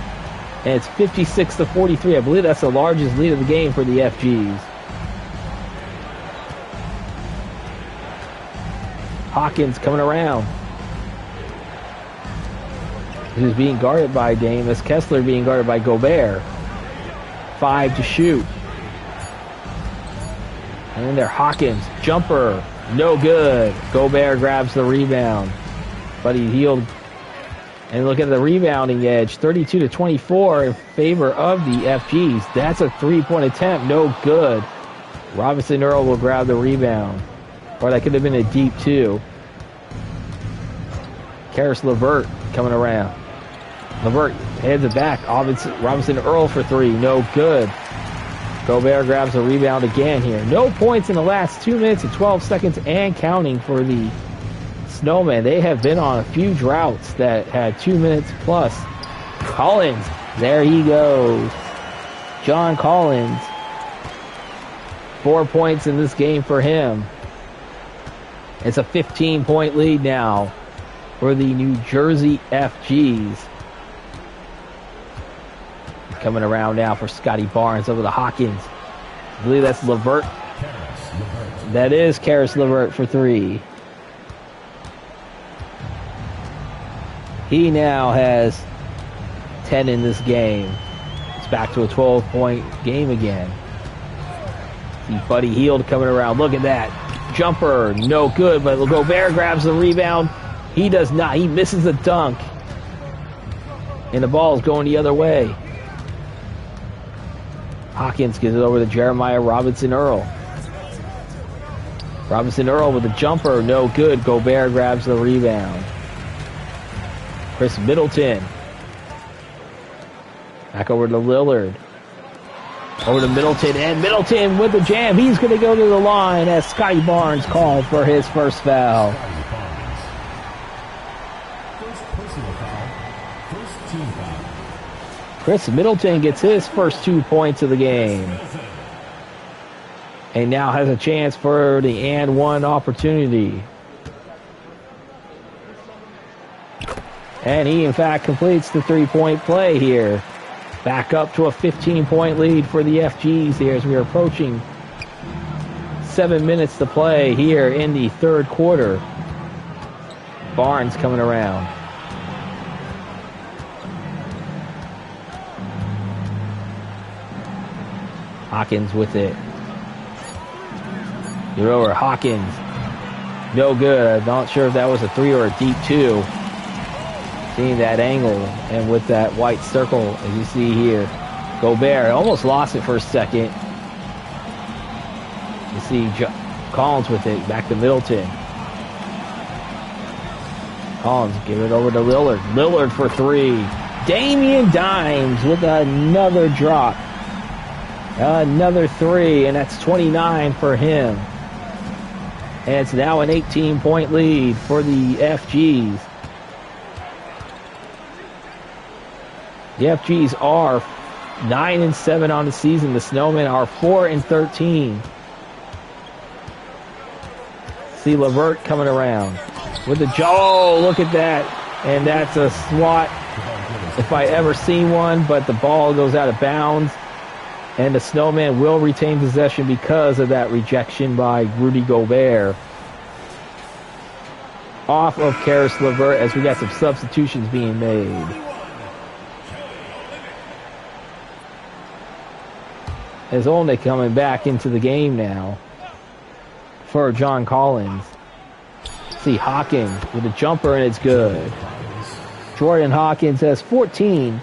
and it's 56 to 43. I believe that's the largest lead of the game for the EffGees. Hawkins coming around. Who's being guarded by Davis. Kessler being guarded by Gobert. 5 to shoot. And then there, Hawkins. Jumper. No good. Gobert grabs the rebound. Buddy Hield. And look at the rebounding edge. 32 to 24 in favor of the EffGees. That's a 3-point attempt. No good. Robinson Earl will grab the rebound. Or that could have been a deep 2. Karis LeVert coming around. LeVert heads it back. Robinson Earl for 3. No good. Gobert grabs the rebound again here. No points in the last 2 minutes and 12 seconds and counting for the Snowmen. They have been on a few droughts that had 2 minutes plus. Collins. There he goes. John Collins. 4 points in this game for him. It's a 15-point lead now for the New Jersey EffGees. Coming around now for Scotty Barnes over the Hawkins. I believe that's LeVert. That is Karis LeVert for 3. He now has 10 in this game. It's back to a 12-point game again. See Buddy Hield coming around. Look at that. Jumper, no good, but Gobert grabs the rebound. He does not. He misses the dunk. And the ball is going the other way. Hawkins gives it over to Jeremiah Robinson Earl. Robinson Earl with a jumper, no good. Gobert grabs the rebound. Chris Middleton. Back over to Lillard. Over to Middleton, and Middleton with the jam. He's going to go to the line as Scotty Barnes called for his first foul. Chris Middleton gets his first 2 points of the game. And now has a chance for the and one opportunity. And he, in fact, completes the three-point play here. Back up to a 15-point lead for the FGs here as we are approaching 7 minutes to play here in the third quarter. Barnes coming around. Hawkins with it. You're over Hawkins. No good. I'm not sure if that was a three or a deep two. Seeing that angle and with that white circle as you see here. Gobert almost lost it for a second. You see Collins with it. Back to Middleton. Collins give it over to Lillard. Lillard for three. Damian Dimes with another drop. Another three, and that's 29 for him. And it's now an 18-point lead for the FGs. The FGs are 9-7 on the season. The Snowmen are 4-13. See LeVert coming around with the jaw. Look at that. And that's a swat if I ever seen one, but the ball goes out of bounds. And the Snowmen will retain possession because of that rejection by Rudy Gobert. Off of Karis LeVert as we got some substitutions being made. As Olnick coming back into the game now for John Collins. See Hawkins with a jumper and it's good. Jordan Hawkins has 14.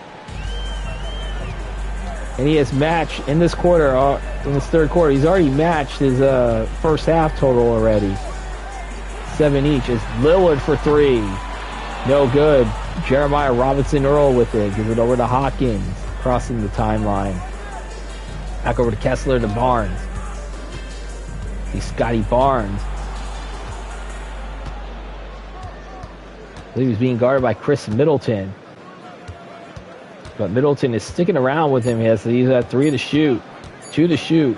And he has matched in this quarter, in this third quarter, he's already matched his first half total already. 7 each. It's Lillard for three. No good. Jeremiah Robinson-Earl with it. Give it over to Hawkins. Crossing the timeline. Back over to Kessler to Barnes. He's Scotty Barnes. I believe he's being guarded by Chris Middleton. But Middleton is sticking around with him. He's at 3 to shoot. 2 to shoot.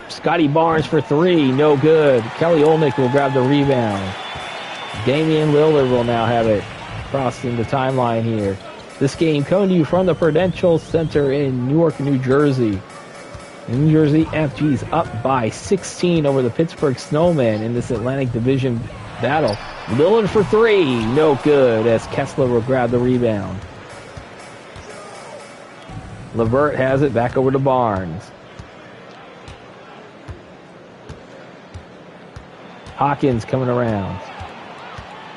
Scotty Barnes for three. No good. Kelly Olnick will grab the rebound. Damian Lillard will now have it. Crossing the timeline here. This game coming to you from the Prudential Center in Newark, New Jersey. New Jersey EffGees up by 16 over the Pittsburgh Snowmen in this Atlantic Division battle. Lillard for three. No good as Kessler will grab the rebound. LeVert has it back over to Barnes. Hawkins coming around.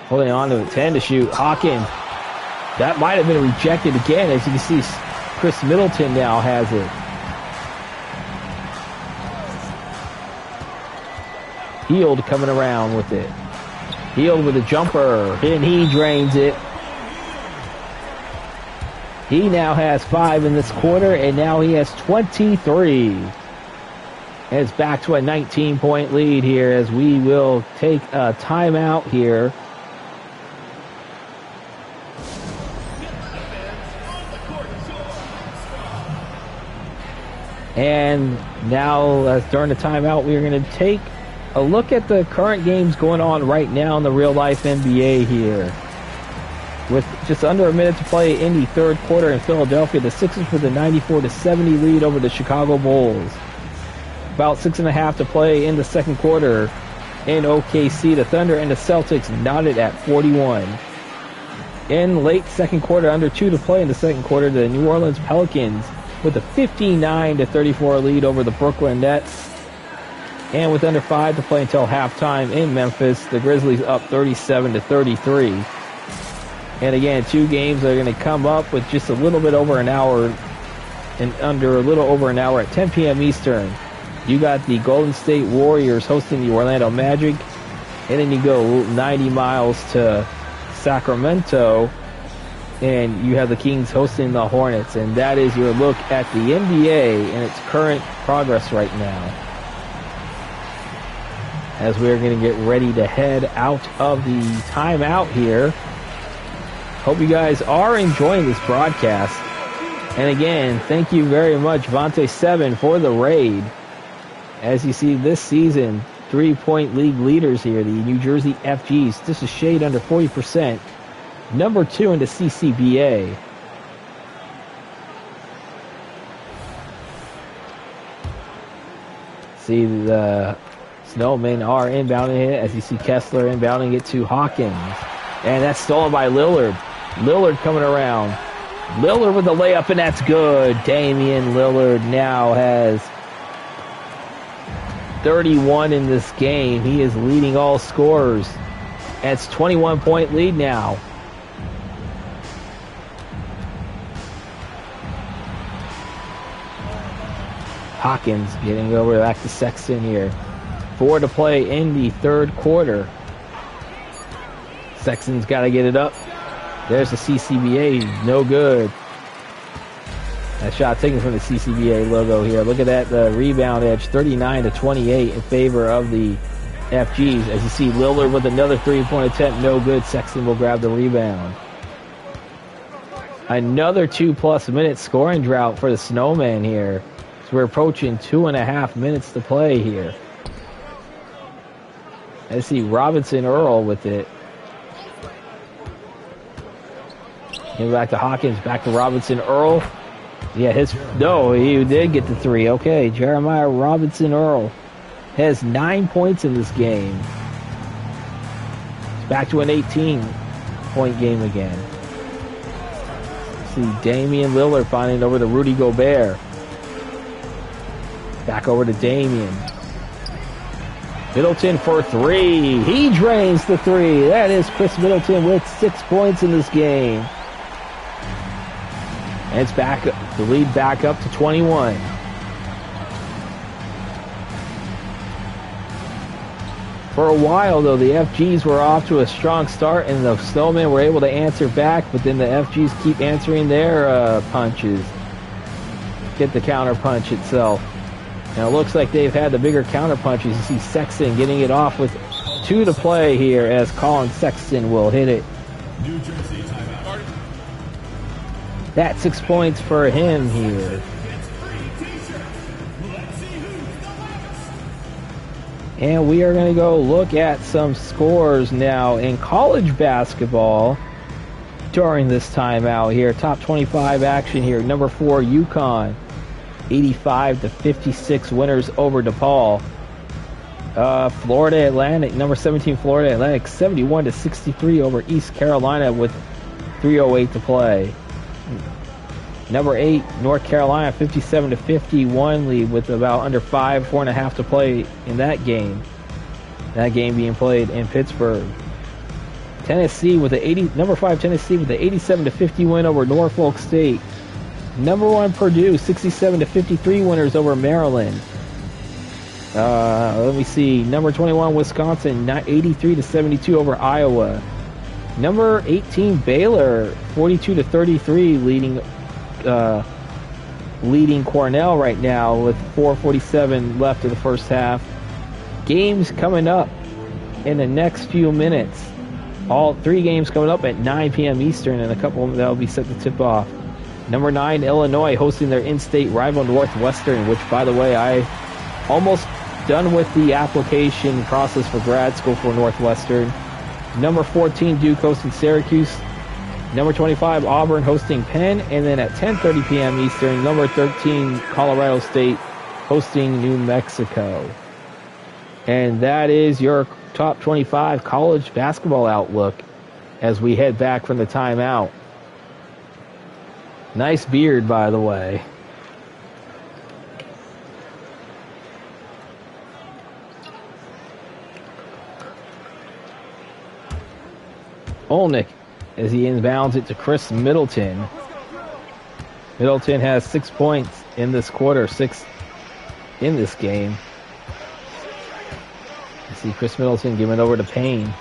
Holding on to it. 10 to shoot. Hawkins. That might have been rejected again. As you can see, Chris Middleton now has it. Heald coming around with it. Heald with a jumper. And he drains it. He now has 5 in this quarter, and now he has 23. And it's back to a 19-point lead here as we will take a timeout here. And now, during the timeout, we are going to take a look at the current games going on right now in the real-life NBA here. With just under a minute to play in the third quarter in Philadelphia, the Sixers with a 94-70 lead over the Chicago Bulls. About 6.5 to play in the second quarter in OKC. The Thunder and the Celtics knotted at 41. In late second quarter, under 2 to play in the second quarter, the New Orleans Pelicans with a 59-34 lead over the Brooklyn Nets. And with under 5 to play until halftime in Memphis, the Grizzlies up 37-33. And again, 2 games are going to come up with just a little bit over an hour and under a little over an hour at 10 p.m. Eastern. You got the Golden State Warriors hosting the Orlando Magic. And then you go 90 miles to Sacramento. And you have the Kings hosting the Hornets. And that is your look at the NBA and its current progress right now. As we're going to get ready to head out of the timeout here. Hope you guys are enjoying this broadcast. And again, thank you very much, Vontae7, for the raid. As you see this season, 3-point league leaders here, the New Jersey EffGees. This is shade under 40%. Number 2 in the CCBA. See the Snowmen are inbounding it as you see Kessler inbounding it to Hawkins. And that's stolen by Lillard. Lillard coming around. Lillard with the layup, and that's good. Damian Lillard now has 31 in this game. He is leading all scorers. It's 21-point lead now. Hawkins getting over back to Sexton here. 4 to play in the third quarter. Sexton's got to get it up. There's the CCBA, no good. That shot taken from the CCBA logo here. Look at that, the rebound edge, 39-28 in favor of the EffGees. As you see, Lillard with another 3-point attempt, no good. Sexton will grab the rebound. Another 2+ minute scoring drought for the Snowmen here. So we're approaching 2.5 minutes to play here. I see Robinson Earl with it. Give back to Hawkins, back to Robinson Earl. Yeah, he did get the 3. Okay, Jeremiah Robinson Earl has 9 points in this game. It's back to an 18-point game again. See Damian Lillard finding it over to Rudy Gobert. Back over to Damian. Middleton for 3. He drains the 3. That is Chris Middleton with 6 points in this game. And it's back, the lead back up to 21. For a while, though, the EffGees were off to a strong start, and the Snowmen were able to answer back, but then the EffGees keep answering their punches. Get the counter punch itself. And it looks like they've had the bigger counter punches. You see Sexton getting it off with 2 to play here as Colin Sexton will hit it. New Jersey timeout. That's 6 points for him here. And we are going to go look at some scores now in college basketball during this timeout here. Top 25 action here. Number 4, UConn. 85-56 winners over DePaul. Florida Atlantic, number 17 Florida Atlantic, 71-63 over East Carolina with 3:08 to play. Number 8 North Carolina, 57-51 lead with about under 4.5 to play in that game. That game being played in Pittsburgh. Tennessee with the number 5 Tennessee with the 87-50 win over Norfolk State. Number 1 Purdue, 67-53 winners over Maryland. Let me see. Number 21 Wisconsin, 83-72 over Iowa. Number 18 Baylor, 42-33 leading Cornell right now with 4:47 left of the first half. Games coming up in the next few minutes. All 3 games coming up at 9 p.m. Eastern, and a couple that will be set to tip off. Number 9, Illinois, hosting their in-state rival Northwestern, which, by the way, I almost done with the application process for grad school for Northwestern. Number 14, Duke hosting Syracuse. Number 25, Auburn hosting Penn. And then at 10:30 p.m. Eastern, number 13, Colorado State hosting New Mexico. And that is your top 25 college basketball outlook as we head back from the timeout. Nice beard, by the way. Olnick, as he inbounds it to Chris Middleton. Middleton has 6 points in this quarter, 6 in this game. You see Chris Middleton giving it over to Payne.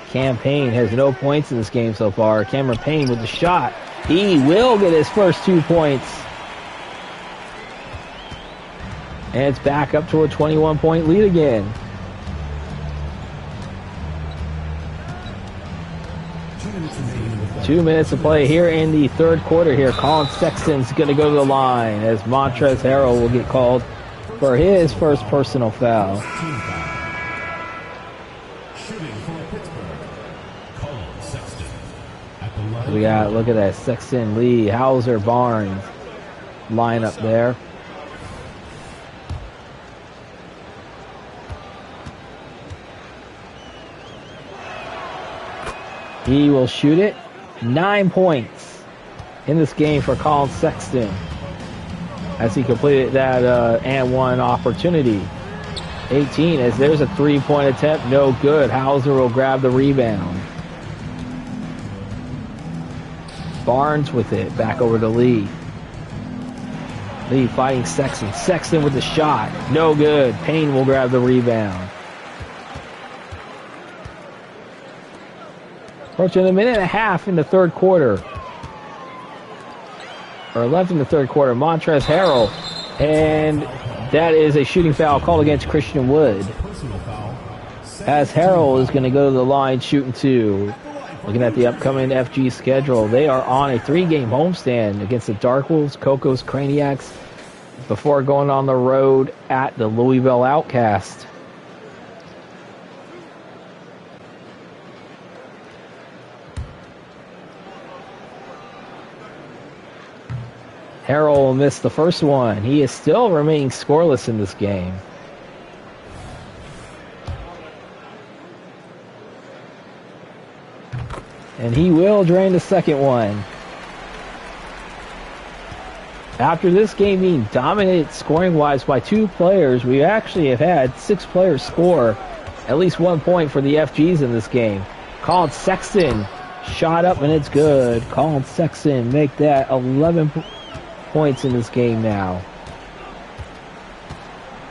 Cam Payne has no points in this game so far. Cameron Payne with the shot. He will get his first 2 points. And it's back up to a 21-point lead again. 2 minutes to play here in the third quarter here. Colin Sexton's going to go to the line as Montrezl Harrell will get called for his first personal foul. Team foul. Shooting for Pittsburgh. Colin Sexton. At the line. We got, look at that, Sexton, Lee, Hauser, Barnes line up there. He will shoot it. 9 points in this game for Colin Sexton as he completed that and one opportunity. 18 as there's a three-point attempt. No good. Hauser will grab the rebound. Barnes with it. Back over to Lee. Lee fighting Sexton. Sexton with the shot. No good. Payne will grab the rebound. Approaching a minute and a half in the third quarter. Or left in the third quarter. Montrezl Harrell. And that is a shooting foul called against Christian Wood. As Harrell is going to go to the line shooting two. Looking at the upcoming FG schedule, they are on a 3-game homestand against the Dark Wolves, Cocos, Craniacs, before going on the road at the Louisville Outcast. Harrell missed the first one. He is still remaining scoreless in this game. And he will drain the second one. After this game being dominated scoring-wise by 2 players, we actually have had 6 players score at least 1 point for the FGs in this game. Colin Sexton shot up and it's good. Colin Sexton make that 11 points in this game now.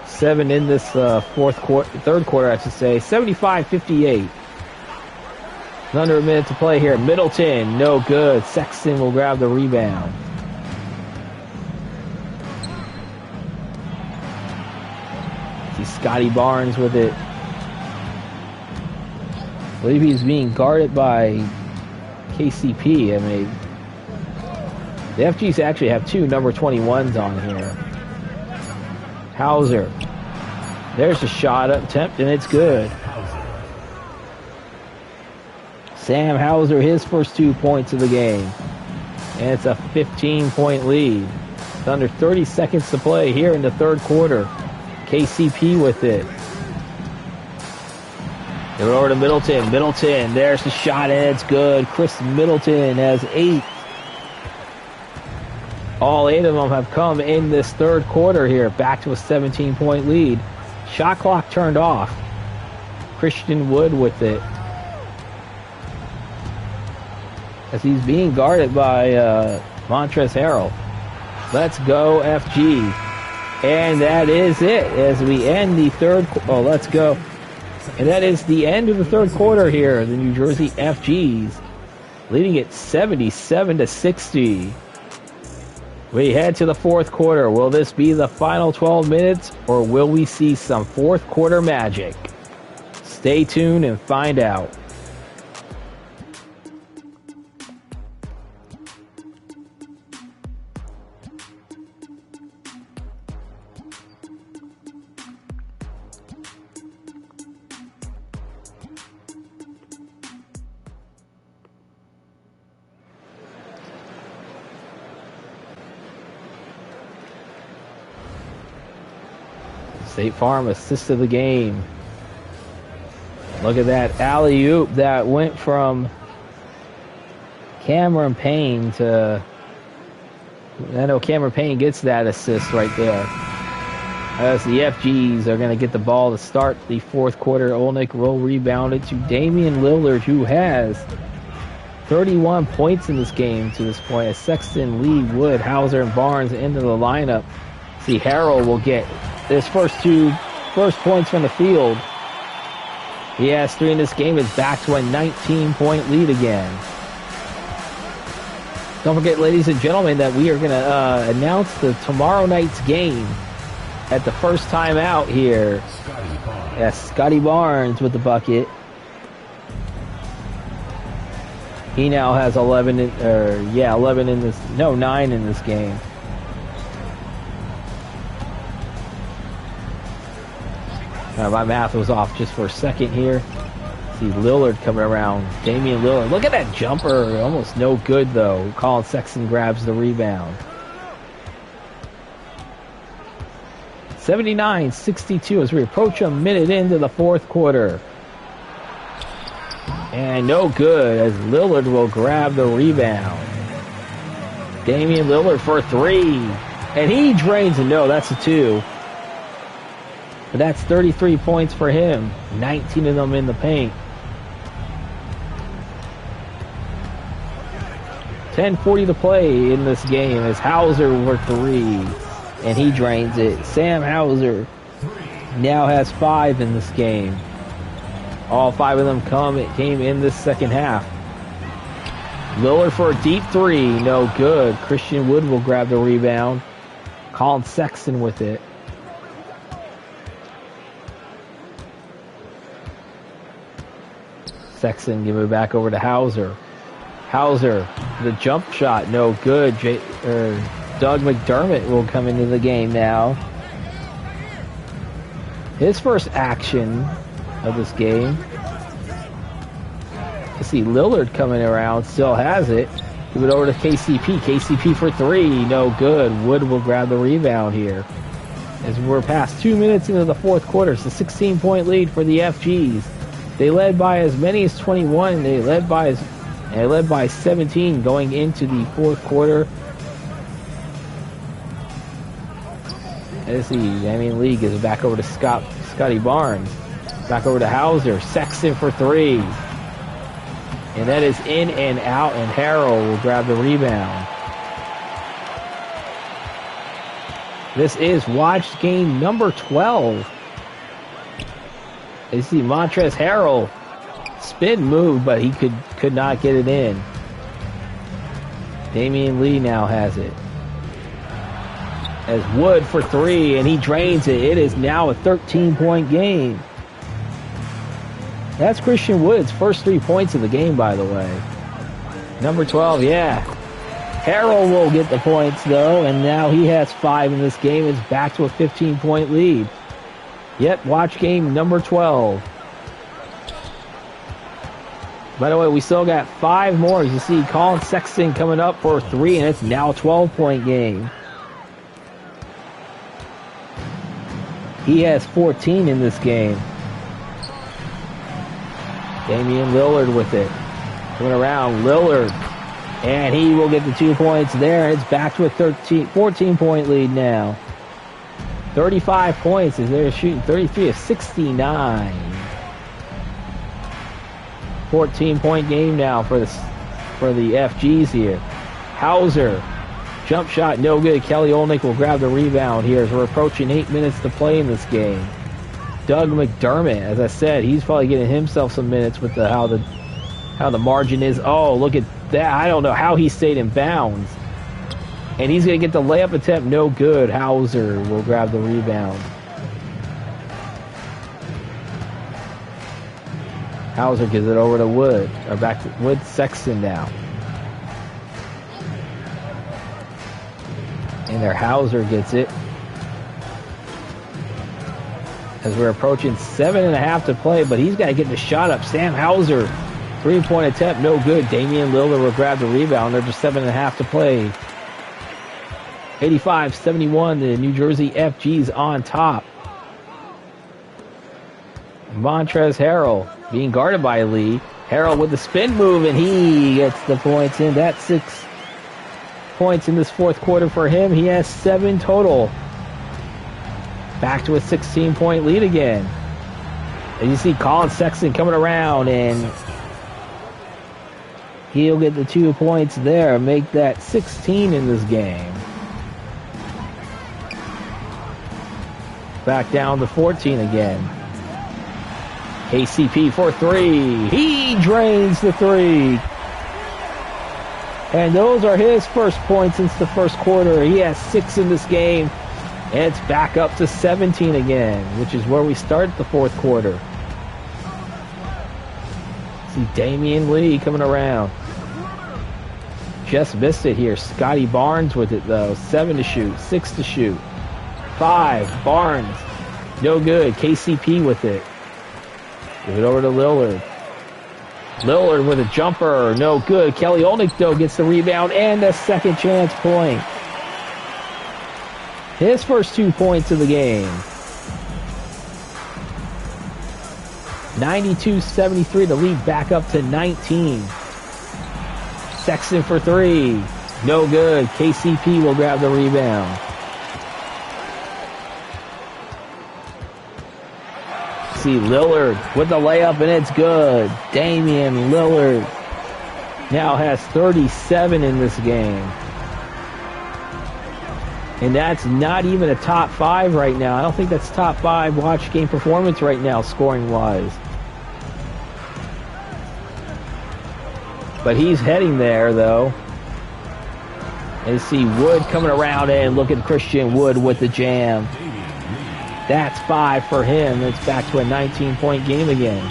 7 in this third quarter, I should say. 75-58. Under a minute to play here. Middleton, no good. Sexton will grab the rebound. See Scotty Barnes with it. I believe he's being guarded by KCP. I mean, the FGs actually have 2 number 21s on here. Hauser. There's a shot attempt, and it's good. Sam Hauser, his first 2 points of the game. And it's a 15-point lead. It's under 30 seconds to play here in the third quarter. KCP with it. They're over to Middleton. Middleton, there's the shot, and it's good. Chris Middleton has 8. All 8 of them have come in this third quarter here. Back to a 17-point lead. Shot clock turned off. Christian Wood with it. As he's being guarded by Montrezl Harrell. Let's go, FG. And that is it as we end the third. Oh, let's go. And that is the end of the third quarter here. The New Jersey FGs leading it 77-60. We head to the fourth quarter. Will this be the final 12 minutes, or will we see some fourth quarter magic? Stay tuned and find out. State Farm assisted the game. Look at that alley-oop that went from Cameron Payne to... I know Cameron Payne gets that assist right there. As the FGs are going to get the ball to start the fourth quarter. Olnick will rebound it to Damian Lillard, who has 31 points in this game to this point. As Sexton, Lee, Wood, Hauser, and Barnes into the lineup. See, Harrell will get his first points from the field. He has 3 in this game. Is back to a 19-point lead again. Don't forget, ladies and gentlemen, that we are going to announce the tomorrow night's game at the first time out here. Yes, Scotty Barnes with the bucket. He now has 9 in this game. My math was off just for a second here. See Lillard coming around. Damian Lillard. Look at that jumper. Almost no good, though. Colin Sexton grabs the rebound. 79-62 as we approach a minute into the fourth quarter. And no good as Lillard will grab the rebound. Damian Lillard for three. And he drains it. No, that's a two. But that's 33 points for him. 19 of them in the paint. 10:40 to play in this game as Hauser for three. And he drains it. Sam Hauser now has 5 in this game. All 5 of them came in this second half. Lillard for a deep three. No good. Christian Wood will grab the rebound. Colin Sexton with it. Sexton give it back over to Hauser. Hauser, the jump shot, no good. Doug McDermott will come into the game now. His first action of this game. You see Lillard coming around, still has it. Give it over to KCP. KCP for three, no good. Wood will grab the rebound here. As we're past 2 minutes into the fourth quarter, it's a 16-point lead for the FGs. They led by as many as 21. They led by 17 going into the fourth quarter. As the Damian Lee gives it back over to Scotty Barnes. Back over to Hauser. Sexton for three. And that is in and out, and Harrell will grab the rebound. This is watch game number 12. You see Montrezl Harrell spin move, but he could not get it in. Damian Lee now has it. As Wood for three, and he drains it. It is now a 13-point game. That's Christian Wood's first 3 points of the game, by the way. Number 12, yeah. Harrell will get the points, though, and now he has 5 in this game. It's back to a 15-point lead. Yep, watch game number 12. By the way, we still got 5 more. You see Colin Sexton coming up for 3, and it's now a 12-point game. He has 14 in this game. Damian Lillard with it. Coming around, Lillard. And he will get the 2 points there. It's back to a 14-point lead now. 35 points as they're shooting 33 of 69. 14-point game now for the FGs here. Hauser, jump shot, no good. Kelly Olynyk will grab the rebound here as we're approaching 8 minutes to play in this game. Doug McDermott, as I said, he's probably getting himself some minutes with how the margin is. Oh, look at that. I don't know how he stayed in bounds. And he's going to get the layup attempt. No good. Hauser will grab the rebound. Hauser gives it over to Wood. Or back to Wood. Sexton now. And there Hauser gets it. As we're approaching 7.5 to play, but he's got to get the shot up. Sam Hauser, 3-point attempt, no good. Damian Lillard will grab the rebound. There's just 7.5 to play. 85-71, the New Jersey EffGees on top. Montrezl Harrell being guarded by Lee. Harrell with the spin move, and he gets the points in. That's 6 points in this fourth quarter for him. He has 7 total. Back to a 16-point lead again. And you see Colin Sexton coming around, and he'll get the 2 points there. Make that 16 in this game. Back down to 14 again. KCP for 3. He drains the 3. And those are his first points since the first quarter. He has 6 in this game. And it's back up to 17 again, which is where we start the fourth quarter. See Damian Lee coming around. Just missed it here. Scotty Barnes with it, though. 7 to shoot, 6 to shoot. 5, Barnes. No good. KCP with it. Give it over to Lillard. Lillard with a jumper. No good. Kelly Olynyk, though, gets the rebound and a second chance point. His first 2 points of the game. 92-73 to lead back up to 19. Sexton for three. No good. KCP will grab the rebound. See Lillard with the layup, and it's good. Damian Lillard now has 37 in this game. And that's not even a top 5 right now. I don't think that's top 5 watch game performance right now, scoring-wise. But he's heading there, though. And see Wood coming around, and look at Christian Wood with the jam. That's 5 for him. It's back to a 19-point game again.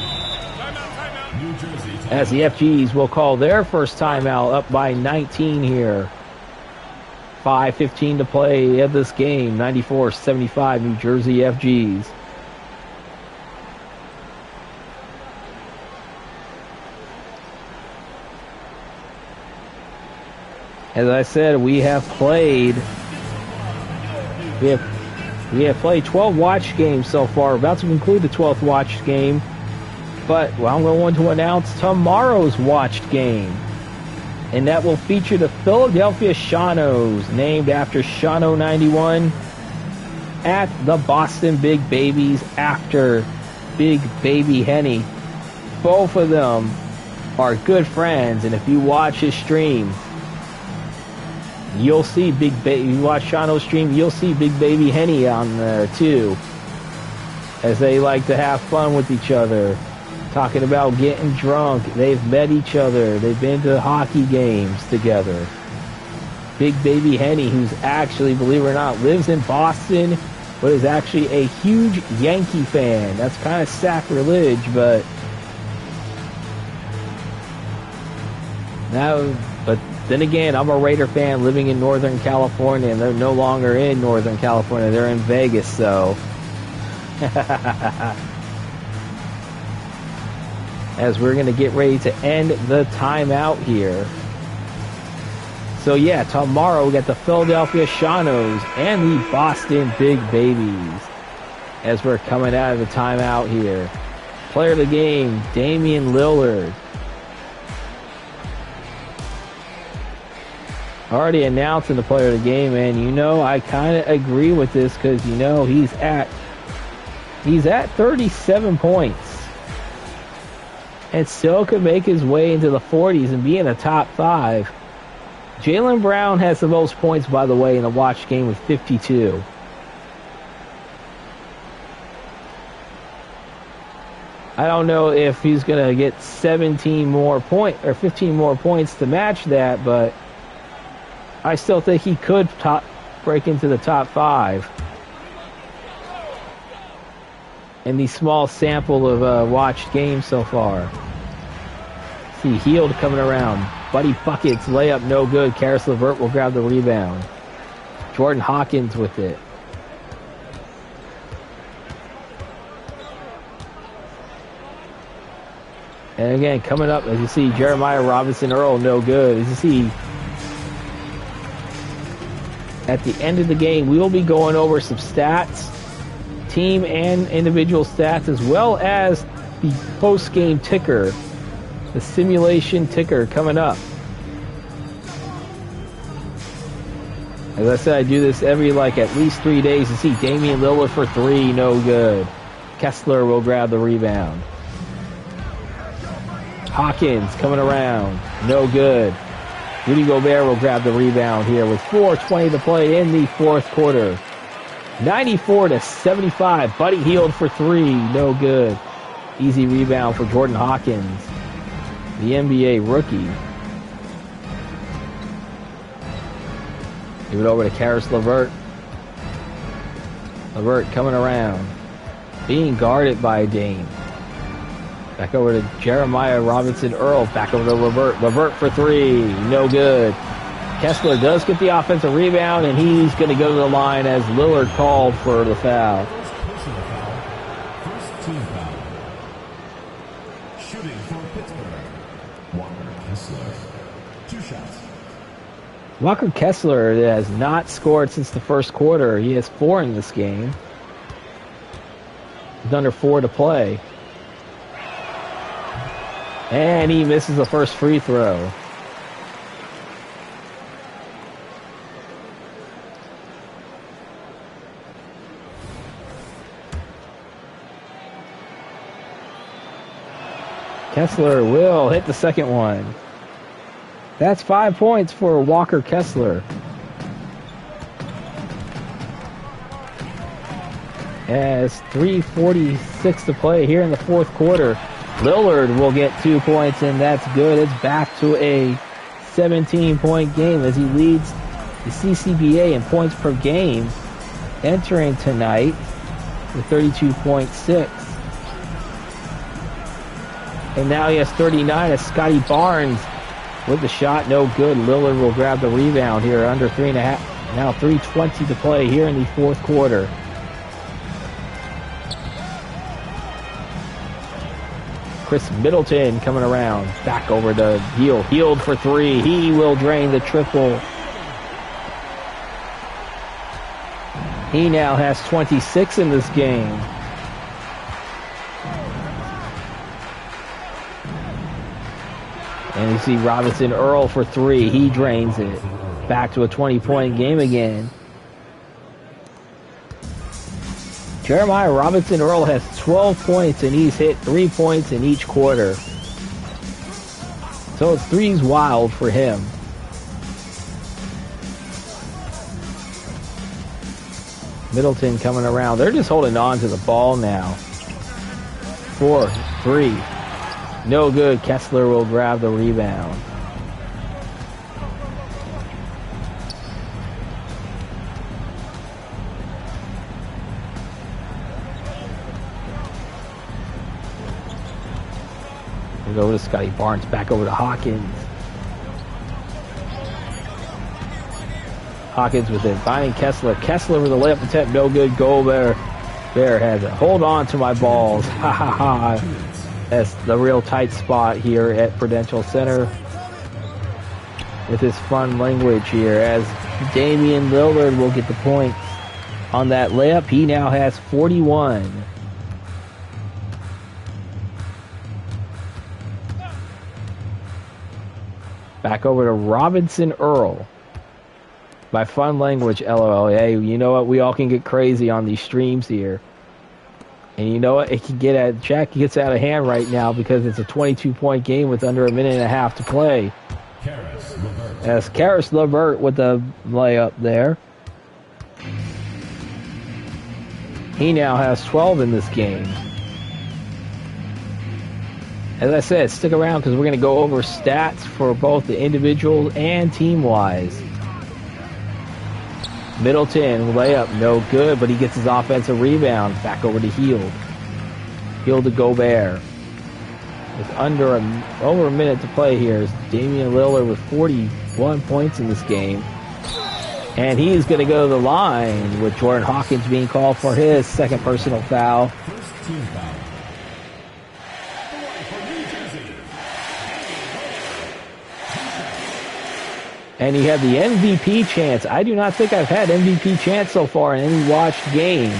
As the FGs will call their first timeout, up by 19 here. 5:15 to play of this game. 94-75 New Jersey EffGees. As I said, we have played 12 watch games so far. We're about to conclude the 12th watch game. But I'm going to announce tomorrow's watched game. And that will feature the Philadelphia Shadows, named after Shano 91, at the Boston Big Babies after Big Baby Henny. Both of them are good friends, and if you watch his stream, you'll see you watch Shano's stream, you'll see Big Baby Henny on there too, as they like to have fun with each other. Talking about getting drunk. They've met each other. They've been to hockey games together. Big Baby Henny, who's actually, believe it or not, lives in Boston, but is actually a huge Yankee fan. That's kind of sacrilege, but then again, I'm a Raider fan living in Northern California, and they're no longer in Northern California. They're in Vegas, so as we're going to get ready to end the timeout here. So yeah, tomorrow we got the Philadelphia Shadows and the Boston Big Babies as we're coming out of the timeout here. Player of the game, Damian Lillard. Already announcing the player of the game, and you know, I kind of agree with this because, you know, he's at 37 points. And still could make his way into the 40s and be in the top 5. Jaylen Brown has the most points, by the way, in the watch game with 52. I don't know if he's going to get 17 more points or 15 more points to match that, but I still think he could break into the top 5. In the small sample of watched games so far. See Heald coming around. Buddy Buckets, layup no good. Karis LeVert will grab the rebound. Jordan Hawkins with it. And again, coming up, as you see, Jeremiah Robinson Earl, no good. As you see, at the end of the game, we will be going over some stats, team and individual stats, as well as the post-game ticker, the simulation ticker coming up. As I said, I do this every, at least 3 days. To see Damian Lillard for 3, no good. Kessler will grab the rebound. Hawkins coming around, no good. Rudy Gobert will grab the rebound here with 4:20 to play in the fourth quarter. 94-75. Buddy Hield for 3. No good. Easy rebound for Jordan Hawkins, the NBA rookie. Give it over to Karis LeVert. LeVert coming around. Being guarded by Dame. Back over to Jeremiah Robinson Earl. Back over to LeVert. LeVert for 3. No good. Kessler does get the offensive rebound, and he's going to go to the line as Lillard called for the foul. team foul. Shooting for Pittsburgh, Walker Kessler. 2 shots. Walker Kessler has not scored since the first quarter. He has 4 in this game. With under 4 to play. And he misses the first free throw. Kessler will hit the second one. That's 5 points for Walker Kessler. As 3:46 to play here in the fourth quarter. Lillard will get 2 points, and that's good. It's back to a 17-point game as he leads the CCBA in points per game, entering tonight with 32.6. And now he has 39 as Scotty Barnes with the shot, no good. Lillard will grab the rebound here, under 3.5. Now 3:20 to play here in the fourth quarter. Chris Middleton coming around, back over to Heel. Healed for 3. He will drain the triple. He now has 26 in this game. And you see Robinson Earl for 3. He drains it. Back to a 20-point game again. Jeremiah Robinson Earl has 12 points, and he's hit 3 points in each quarter. So it's threes wild for him. Middleton coming around. They're just holding on to the ball now. 4, 3. No good. Kessler will grab the rebound. We'll go to Scotty Barnes, back over to Hawkins. Hawkins with it, finding Kessler. Kessler with a layup attempt, no good. Gobert has it. Hold on to my balls. Ha ha ha. That's the real tight spot here at Prudential Center with his fun language here as Damian Lillard will get the points on that layup. He now has 41. Back over to Robinson Earl. By fun language, LOL. Hey, you know what? We all can get crazy on these streams here. And you know what? It can Jack gets out of hand right now because it's a 22-point game with under a minute and a half to play. As Karis LeVert with the layup there. He now has 12 in this game. As I said, stick around because we're going to go over stats for both the individual and team-wise. Middleton, layup, no good, but he gets his offensive rebound. Back over to Hield. Hield to Gobert. With over a minute to play here is Damian Lillard with 41 points in this game. And he's going to go to the line with Jordan Hawkins being called for his second personal foul. First team foul. And he had the MVP chance. I do not think I've had MVP chance so far in any watched game.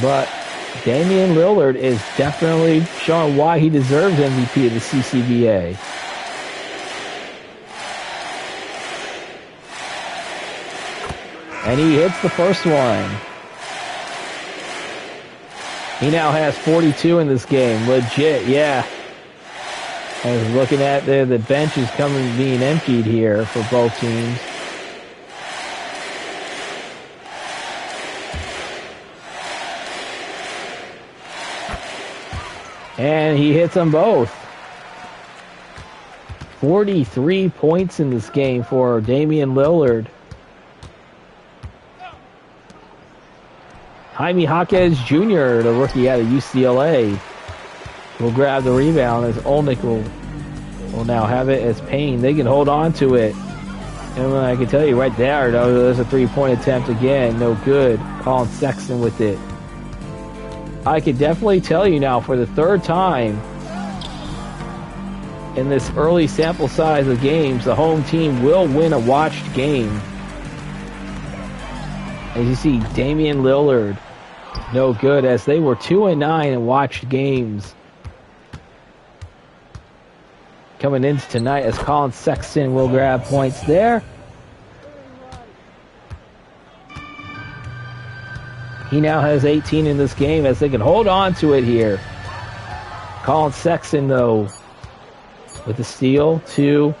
But Damian Lillard is definitely showing why he deserves MVP of the CCBA. And he hits the first one. He now has 42 in this game. Legit, yeah. And looking at the bench is being emptied here for both teams. And he hits them both. 43 points in this game for Damian Lillard. Jaime Jaquez Jr., the rookie out of UCLA, will grab the rebound as Olnick will now have it as Payne. They can hold on to it. And I can tell you right there, though, there's a three-point attempt again. No good. Colin Sexton with it. I could definitely tell you now for the third time in this early sample size of games, the home team will win a watched game. As you see, Damian Lillard, no good, as they were 2-9 in watched games. Coming into tonight, as Colin Sexton will grab points there. He now has 18 in this game, as they can hold on to it here. Colin Sexton, though, with the steal, 2-1,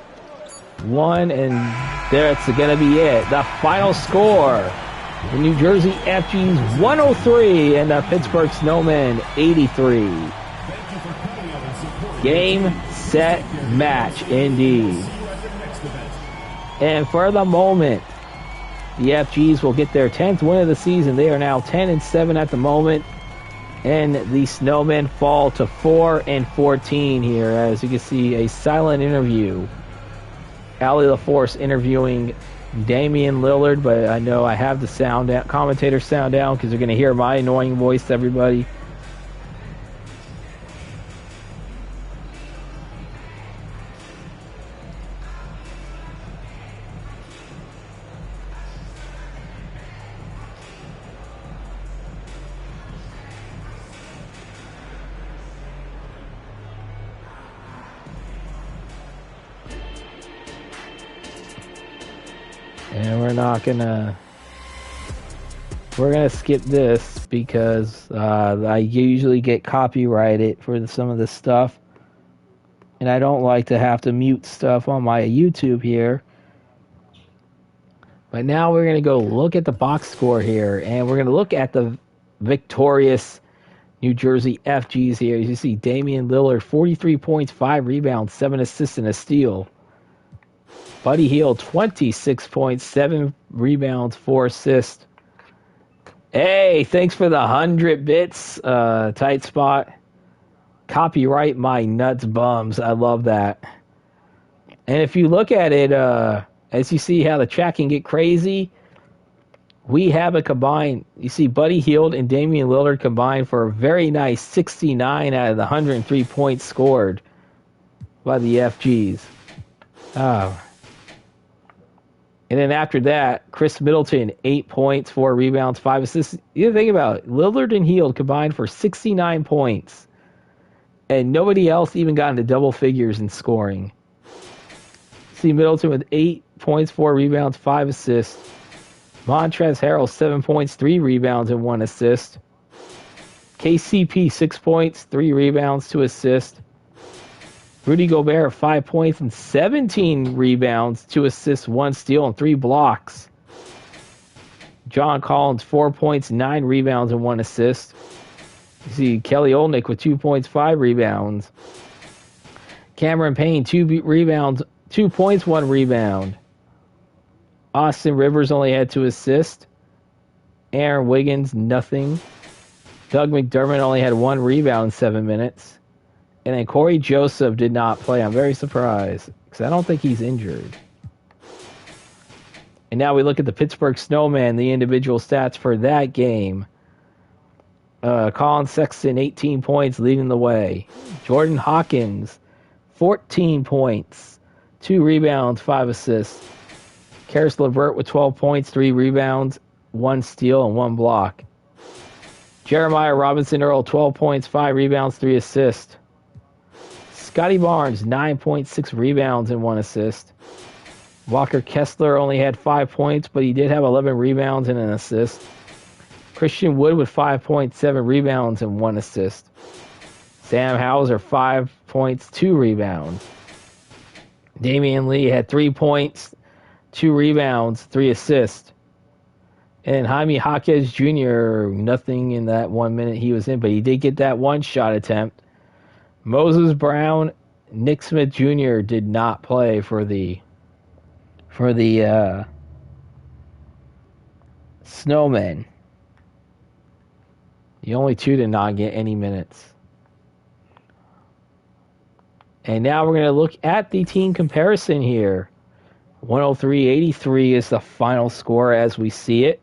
and that's going to be it. The final score, the New Jersey EffGees 103 and the Pittsburgh Snowmen 83. Game, set, match, indeed. And for the moment, the EffGees will get their 10th win of the season. They are now 10-7 at the moment. And the Snowmen fall to 4-14 here. As you can see, a silent interview. Allie LaForce interviewing Damian Lillard, but I know I have the sound down, commentator sound down, because they're going to hear my annoying voice to everybody. And we're gonna skip this because I usually get copyrighted for some of this stuff, and I don't like to have to mute stuff on my YouTube here. But now we're gonna go look at the box score here, and we're gonna look at the victorious New Jersey EffGees here. As you see, Damian Lillard, 43 points, 5 rebounds, 7 assists, and a steal. Buddy Hield, 26 points, 7 rebounds, 4 assists. Hey, thanks for the 100 bits, tight spot. Copyright my nuts bums. I love that. And if you look at it, as you see how the chat can get crazy, we have a combined, you see Buddy Hield and Damian Lillard combined for a very nice 69 out of the 103 points scored by the EffGees. And then after that, Chris Middleton, 8 points, 4 rebounds, 5 assists. You think about it, Lillard and Hield combined for 69 points. And nobody else even got into double figures in scoring. See Middleton with 8 points, 4 rebounds, 5 assists. Montrezl Harrell, 7 points, 3 rebounds, and 1 assist. KCP, 6 points, 3 rebounds, 2 assists. Rudy Gobert, 5 points and 17 rebounds, 2 assists, 1 steal, and 3 blocks. John Collins, 4 points, 9 rebounds, and 1 assist. You see Kelly Olynyk with 2 points, 5 rebounds. Cameron Payne, 2 rebounds, 2 points, 1 rebound. Austin Rivers only had 2 assists. Aaron Wiggins, nothing. Doug McDermott only had 1 rebound in 7 minutes. And then Corey Joseph did not play. I'm very surprised because I don't think he's injured. And now we look at the Pittsburgh Snowmen, the individual stats for that game. Colin Sexton, 18 points, leading the way. Jordan Hawkins, 14 points, 2 rebounds, 5 assists. Karis LeVert with 12 points, 3 rebounds, 1 steal, and 1 block. Jeremiah Robinson Earl, 12 points, 5 rebounds, 3 assists. Scotty Barnes, 9.6 rebounds and 1 assist. Walker Kessler only had 5 points, but he did have 11 rebounds and an assist. Christian Wood with 5.7 rebounds and 1 assist. Sam Hauser, 5 points, 2 rebounds. Damian Lee had 3 points, 2 rebounds, 3 assists. And Jaime Jaquez Jr., nothing in that 1 minute he was in, but he did get that 1 shot attempt. Moses Brown, Nick Smith Jr. did not play for the Snowmen. The only 2 did not get any minutes. And now we're going to look at the team comparison here. 103-83 is the final score as we see it.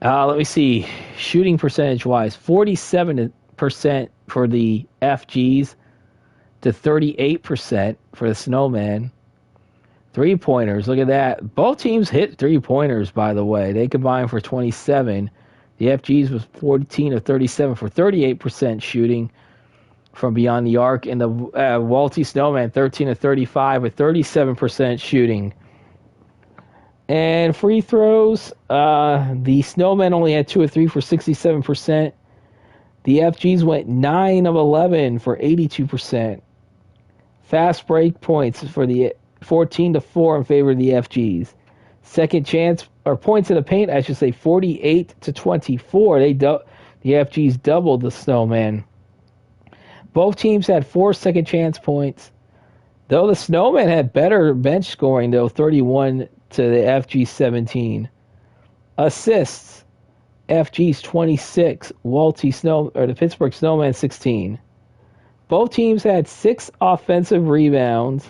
Let me see. Shooting percentage-wise, 47% for the FGs to 38% for the Snowmen. Three-pointers, look at that. Both teams hit three-pointers, by the way. They combined for 27. The FGs was 14 of 37 for 38% shooting from beyond the arc. And the Walty Snowman, 13 of 35 with 37% shooting. And free throws, the Snowmen only had 2 of 3 for 67%. The FGs went 9 of 11 for 82%. Fast break points for the 14 to 4 in favor of the FGs. Second chance, or points in the paint, I should say, 48 to 24. The FGs doubled the Snowmen. Both teams had 4 second chance points. Though the Snowmen had better bench scoring, though, 31 to the FG 17. Assists, FG's 26, the Pittsburgh Snowmen 16. Both teams had 6 offensive rebounds.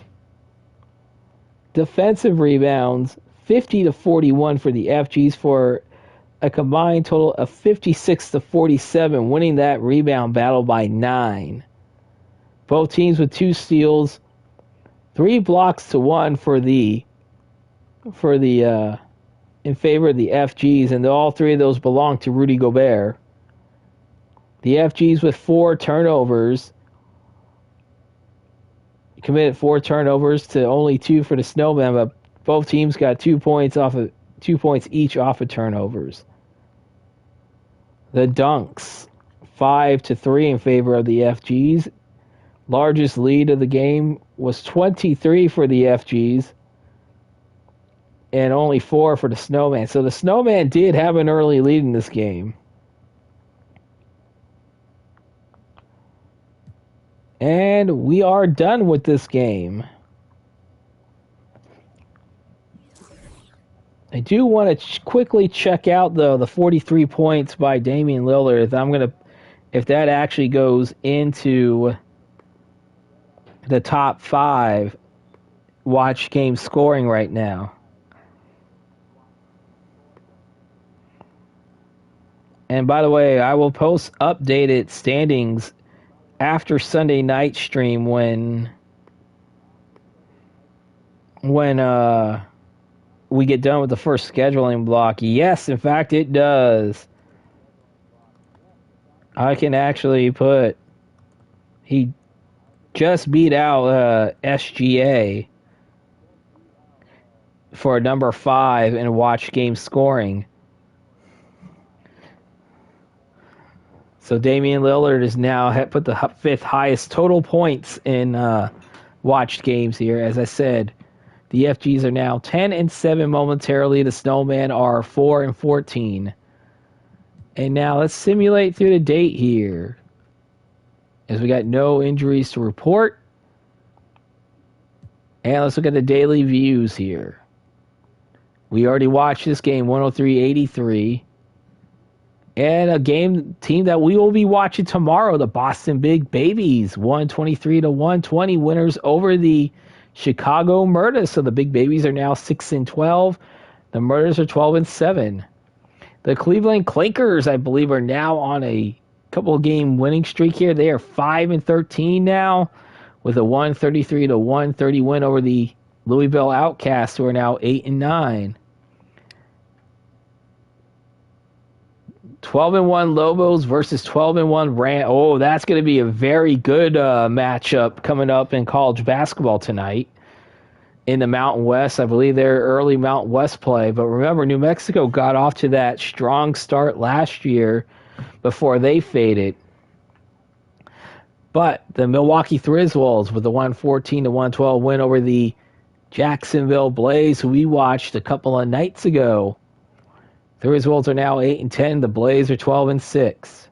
Defensive rebounds, 50 to 41 for the FGs for a combined total of 56 to 47, winning that rebound battle by 9. Both teams with 2 steals, 3 blocks to 1 in favor of the FGs, and all 3 of those belong to Rudy Gobert. The FGs with 4 turnovers, committed 4 turnovers to only 2 for the Snowmen, but both teams got 2 points each off of turnovers. The dunks, 5 to 3 in favor of the FGs. Largest lead of the game was 23 for the FGs and only 4 for the Snowman. So the Snowman did have an early lead in this game. And we are done with this game. I do want to quickly check out the 43 points by Damian Lillard. If that actually goes into the top 5 watch game scoring right now. And by the way, I will post updated standings after Sunday night stream when we get done with the first scheduling block. Yes, in fact, it does. I can actually put he just beat out SGA for number 5 in watch game scoring. So Damian Lillard is now put the 5th highest total points in watched games here. As I said, the FGs are now 10-7 momentarily. The Snowmen are 4-14. And now let's simulate through the date here, as we got no injuries to report. And let's look at the daily views here. We already watched this game, 103-83. And a team that we will be watching tomorrow, the Boston Big Babies, 123-120 winners over the Chicago Murders. So the Big Babies are now 6-12. The Murders are 12-7. The Cleveland Clinkers, I believe, are now on a couple game winning streak here. They are 5-13 now, with a 133-130 win over the Louisville Outcasts, who are now 8-9. 12-1 Lobos versus 12-1 Rams. Oh, that's going to be a very good matchup coming up in college basketball tonight in the Mountain West. I believe they're early Mountain West play. But remember, New Mexico got off to that strong start last year before they faded. But the Milwaukee Griswolds with the 114-112 win over the Jacksonville Blaze, who we watched a couple of nights ago. The Griswolds are now 8-10. The Blaze are 12-6.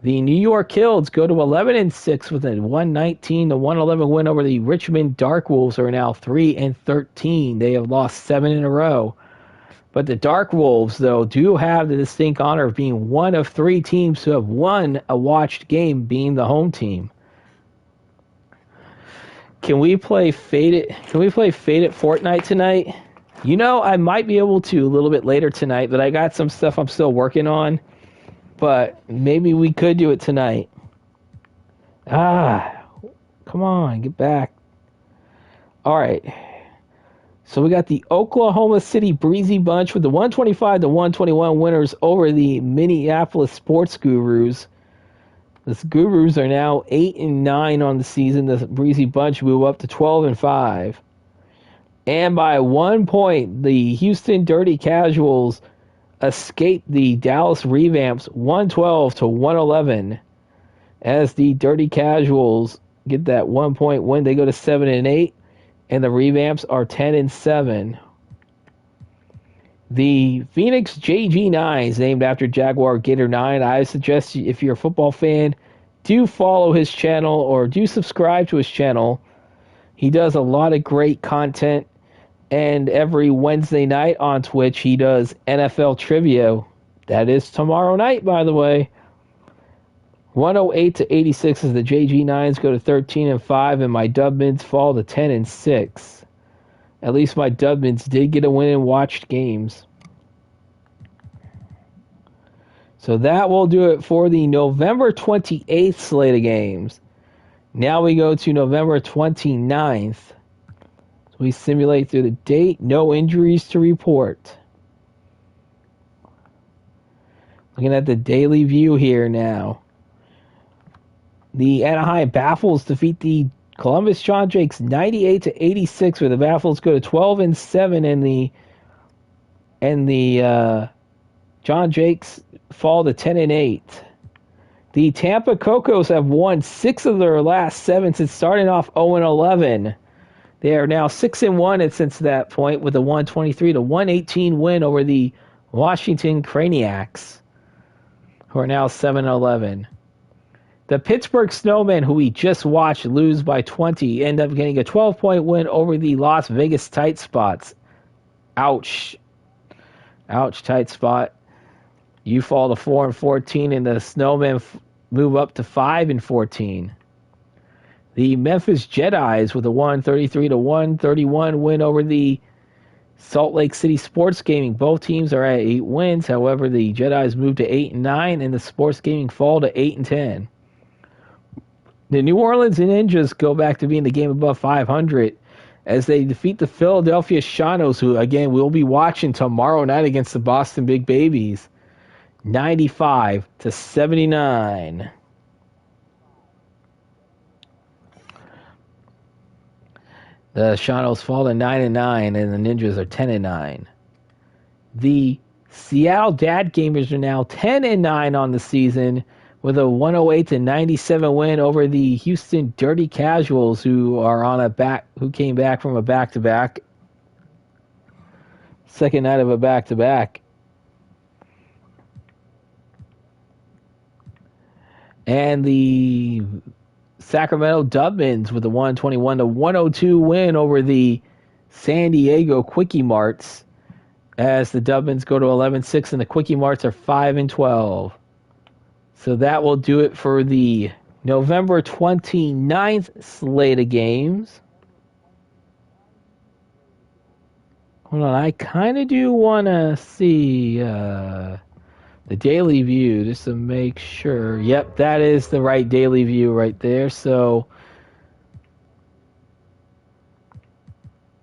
The New York Hills go to 11-6 with a 119-111 win over the Richmond Dark Wolves, who are now 3-13. They have lost 7 in a row. But the Dark Wolves, though, do have the distinct honor of being one of 3 teams who have won a watched game, being the home team. Can we play Faded Fortnite tonight? I might be able to a little bit later tonight, but I got some stuff I'm still working on. But maybe we could do it tonight. Come on, get back. All right. So we got the Oklahoma City Breezy Bunch with the 125 to 121 winners over the Minneapolis Sports Gurus. The Gurus are now 8-9 on the season. The Breezy Bunch move up to 12-5. And by 1 point, the Houston Dirty Casuals escape the Dallas Revamps 112 to 111. As the Dirty Casuals get that 1 point win, they go to 7-8. And the Revamps are 10-7. The Phoenix JG9s, named after Jaguar Gator 9. I suggest if you're a football fan, do follow his channel or do subscribe to his channel. He does a lot of great content. And every Wednesday night on Twitch, he does NFL trivia. That is tomorrow night, by the way. 108 to 86 as the JG9s go to 13-5, and my Dubmans fall to 10-6. At least my Dubmans did get a win in watched games. So that will do it for the November 28th slate of games. Now we go to November 29th. So we simulate through the date. No injuries to report. Looking at the daily view here now. The Anaheim Baffles defeat the Columbus John Jakes 98 to 86, where the Baffles go to 12-7, and the John Jakes fall to 10-8. The Tampa Cocos have won 6 of their last 7 since starting off 0-11. They are now 6-1 since that point with a 123 to 118 win over the Washington Craniacs, who are now 7-11. The Pittsburgh Snowmen, who we just watched lose by 20, end up getting a 12-point win over the Las Vegas Tight Spots. Ouch. Ouch, Tight Spot. You fall to 4-14, and the Snowmen move up to 5-14. The Memphis Jedis with a 133 to 131 win over the Salt Lake City Sports Gaming. Both teams are at 8 wins. However, the Jedis move to 8-9, and the Sports Gaming fall to 8-10. The New Orleans Ninjas go back to being the game above 500 as they defeat the Philadelphia Shadows, who, again, we'll be watching tomorrow night against the Boston Big Babies, 95 to 79. The Shadows fall to 9-9, and the Ninjas are 10-9. The Seattle Dad Gamers are now 10-9 on the season, with a 108 to 97 win over the Houston Dirty Casuals, who came back from a back-to-back. Second night of a back-to-back. And the Sacramento Dubmans with a 121 to 102 win over the San Diego Quickie Marts, as the Dubmans go to 11-6 and the Quickie Marts are 5-12. So that will do it for the November 29th slate of games. Hold on, I kind of do want to see the daily view just to make sure. Yep, that is the right daily view right there. So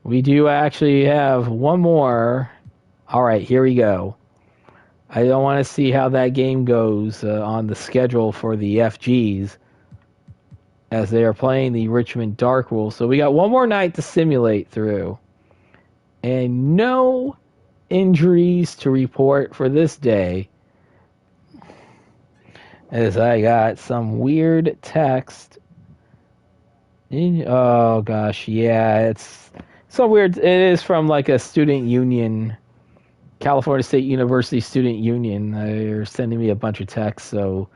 we do actually have one more. All right, here we go. I don't want to see how that game goes on the schedule for the EffGees, as they are playing the Richmond Dark Wolves. So we got one more night to simulate through. And no injuries to report for this day, as I got some weird text. Oh gosh, yeah, it's so weird. It is from like a student union, California State University Student Union. They're sending me a bunch of texts, so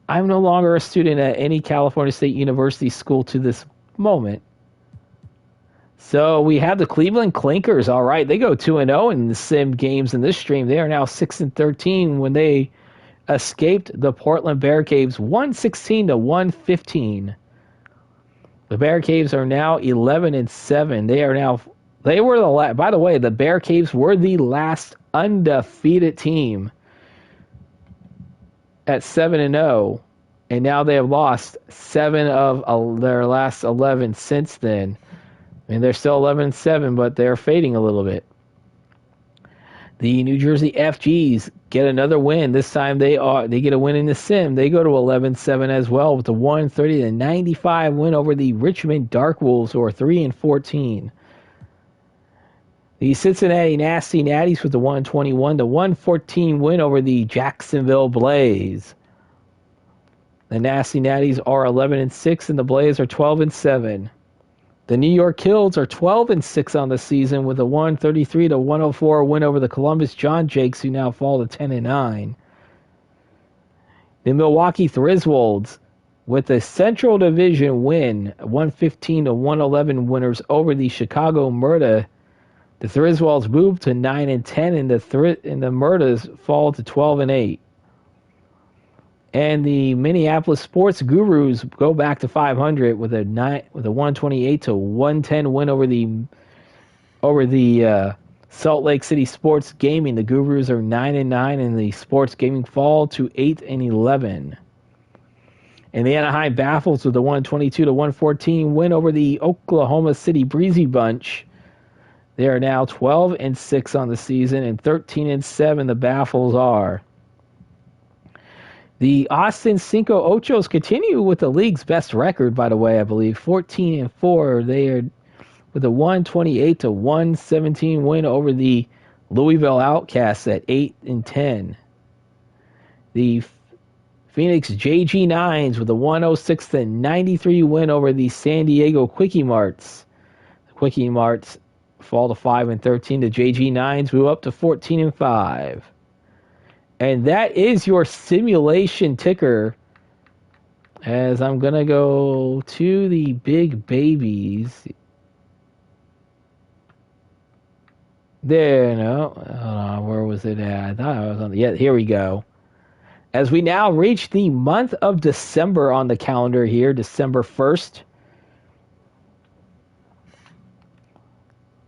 I'm no longer a student at any California State University school to this moment. So we have the Cleveland Clinkers. All right, they go 2-0 in the sim games in this stream. They are now 6-13 when they escaped the Portland Bear Caves 116 to 115. The Bear Caves are now 11-7. They are now They were the by the way, the Bear Caves were the last undefeated team at 7-0, and now they have lost 7 of their last 11 since then. And they're still 11-7, but they're fading a little bit. The New Jersey EffGees get another win. This time they get a win in the sim. They go to 11-7 as well with a 130-95 win over the Richmond Dark Wolves, who are 3-14. The Cincinnati Nasty Natties with the 121-114 win over the Jacksonville Blaze. The Nasty Natties are 11-6, and the Blaze are 12-7. The New York Kills are 12-6 on the season with a 133-104 win over the Columbus John Jakes, who now fall to 10-9. The Milwaukee Thriswolds with a Central Division win, 115-111 winners over the Chicago Murda. The Thriswolds move to 9-10, and the Murdas fall to 12-8. And the Minneapolis Sports Gurus go back to 500 with a 128-110 win over the Salt Lake City Sports Gaming. The Gurus are 9-9, and the Sports Gaming fall to 8-11. And the Anaheim Baffles with a 122-114 win over the Oklahoma City Breezy Bunch. They are now 12-6 on the season, and 13-7 the Baffles are. The Austin Cinco Ochos continue with the league's best record, by the way, I believe. 14-4. They are with a 128-117 win over the Louisville Outcasts at 8-10. The Phoenix JG9s with a 106-93 win over the San Diego Quickie Marts. The Quickie Marts fall to 5-13. The JG9s move up to 14-5. And that is your simulation ticker. As I'm going to go to the big babies. There, no. Hold on, where was it at? I thought I was on the... Yeah, here we go. As we now reach the month of December on the calendar here, December 1st.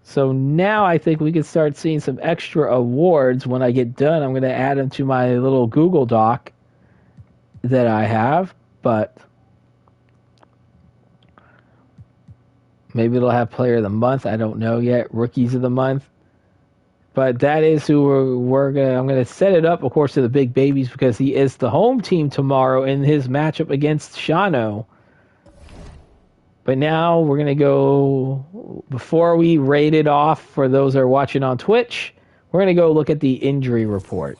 So now I think we can start seeing some extra awards. When I get done, I'm going to add them to my little Google Doc that I have. But maybe it'll have Player of the Month. I don't know yet. Rookies of the Month. But that is who I'm going to set it up, of course, to the Big Babies, because he is the home team tomorrow in his matchup against Shano. But now we're going to go, before we rate it off for those that are watching on Twitch, we're going to go look at the injury report.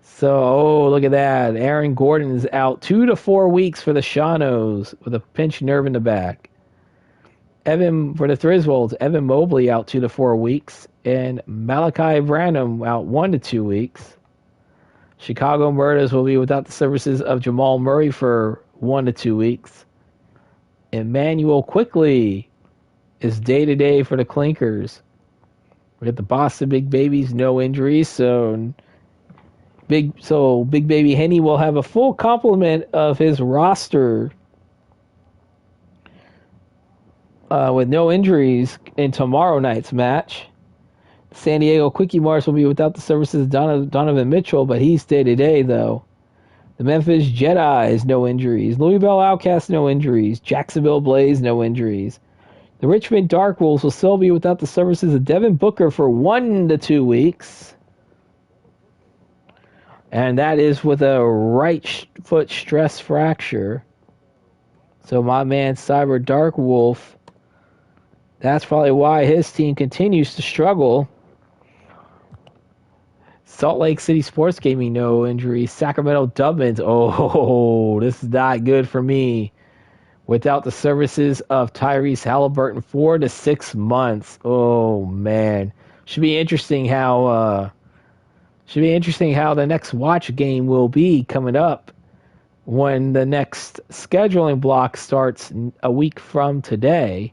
So, look at that. Aaron Gordon is out 2 to 4 weeks for the Shanos with a pinched nerve in the back. For the Thriswolds, Evan Mobley out 2 to 4 weeks. And Malachi Branham out 1 to 2 weeks. Chicago Murders will be without the services of Jamal Murray for 1 to 2 weeks. Emmanuel Quickly is day-to-day for the Clinkers. We got the Boston Big Babies, no injuries, so Big Baby Henny will have a full complement of his roster with no injuries in tomorrow night's match. San Diego Quickie Mars will be without the services of Donovan Mitchell, but he's day-to-day, though. The Memphis Jedi's, no injuries. Louisville Outcasts, no injuries. Jacksonville Blaze, no injuries. The Richmond Dark Wolves will still be without the services of Devin Booker for 1 to 2 weeks. And that is with a right foot stress fracture. So my man Cyber Dark Wolf, that's probably why his team continues to struggle. Salt Lake City Sports Gaming, no injuries. Sacramento Dubmans, this is not good for me. Without the services of Tyrese Halliburton, 4 to 6 months. Oh, man. Should be interesting how the next watch game will be coming up when the next scheduling block starts a week from today.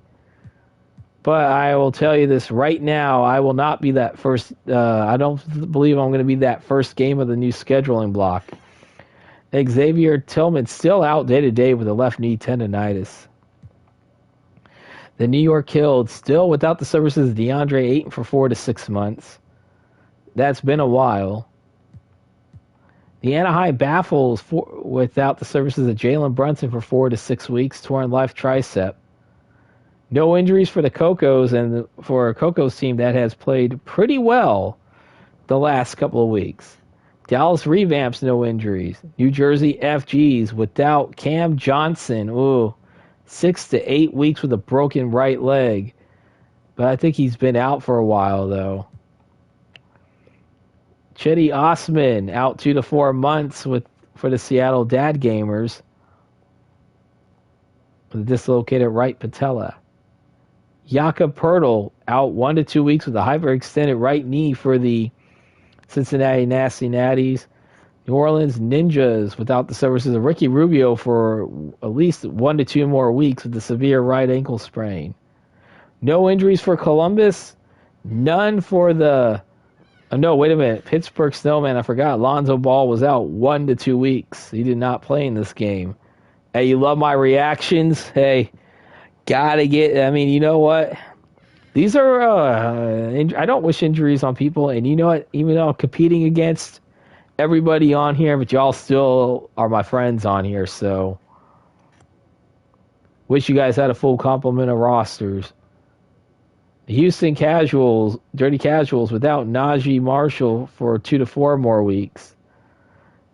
But I will tell you this right now, I will not be that first. I don't believe I'm going to be that first game of the new scheduling block. Xavier Tillman still out day-to-day with a left knee tendonitis. The New York Killed still without the services of DeAndre Ayton for 4 to 6 months. That's been a while. The Anaheim Baffles without the services of Jalen Brunson for 4 to 6 weeks, torn left tricep. No injuries for the Cocos, and for a Cocos team that has played pretty well the last couple of weeks. Dallas Revamps, no injuries. New Jersey EffGees without Cam Johnson. Ooh, 6 to 8 weeks with a broken right leg. But I think he's been out for a while, though. Chetty Osman out 2 to 4 months for the Seattle Dad Gamers with a dislocated right patella. Jakob Pertl out 1 to 2 weeks with a hyperextended right knee for the Cincinnati Nasty Natties. New Orleans Ninjas without the services of Ricky Rubio for at least 1 to 2 more weeks with a severe right ankle sprain. No injuries for Columbus. None for the... Oh, no, wait a minute. Pittsburgh Snowmen, I forgot. Lonzo Ball was out 1 to 2 weeks. He did not play in this game. Hey, you love my reactions? Hey, gotta get... I mean, you know what? These are... I don't wish injuries on people. And you know what? Even though I'm competing against everybody on here, but y'all still are my friends on here, so... Wish you guys had a full complement of rosters. The Houston Casuals, Dirty Casuals, without Najee Marshall for 2 to 4 more weeks.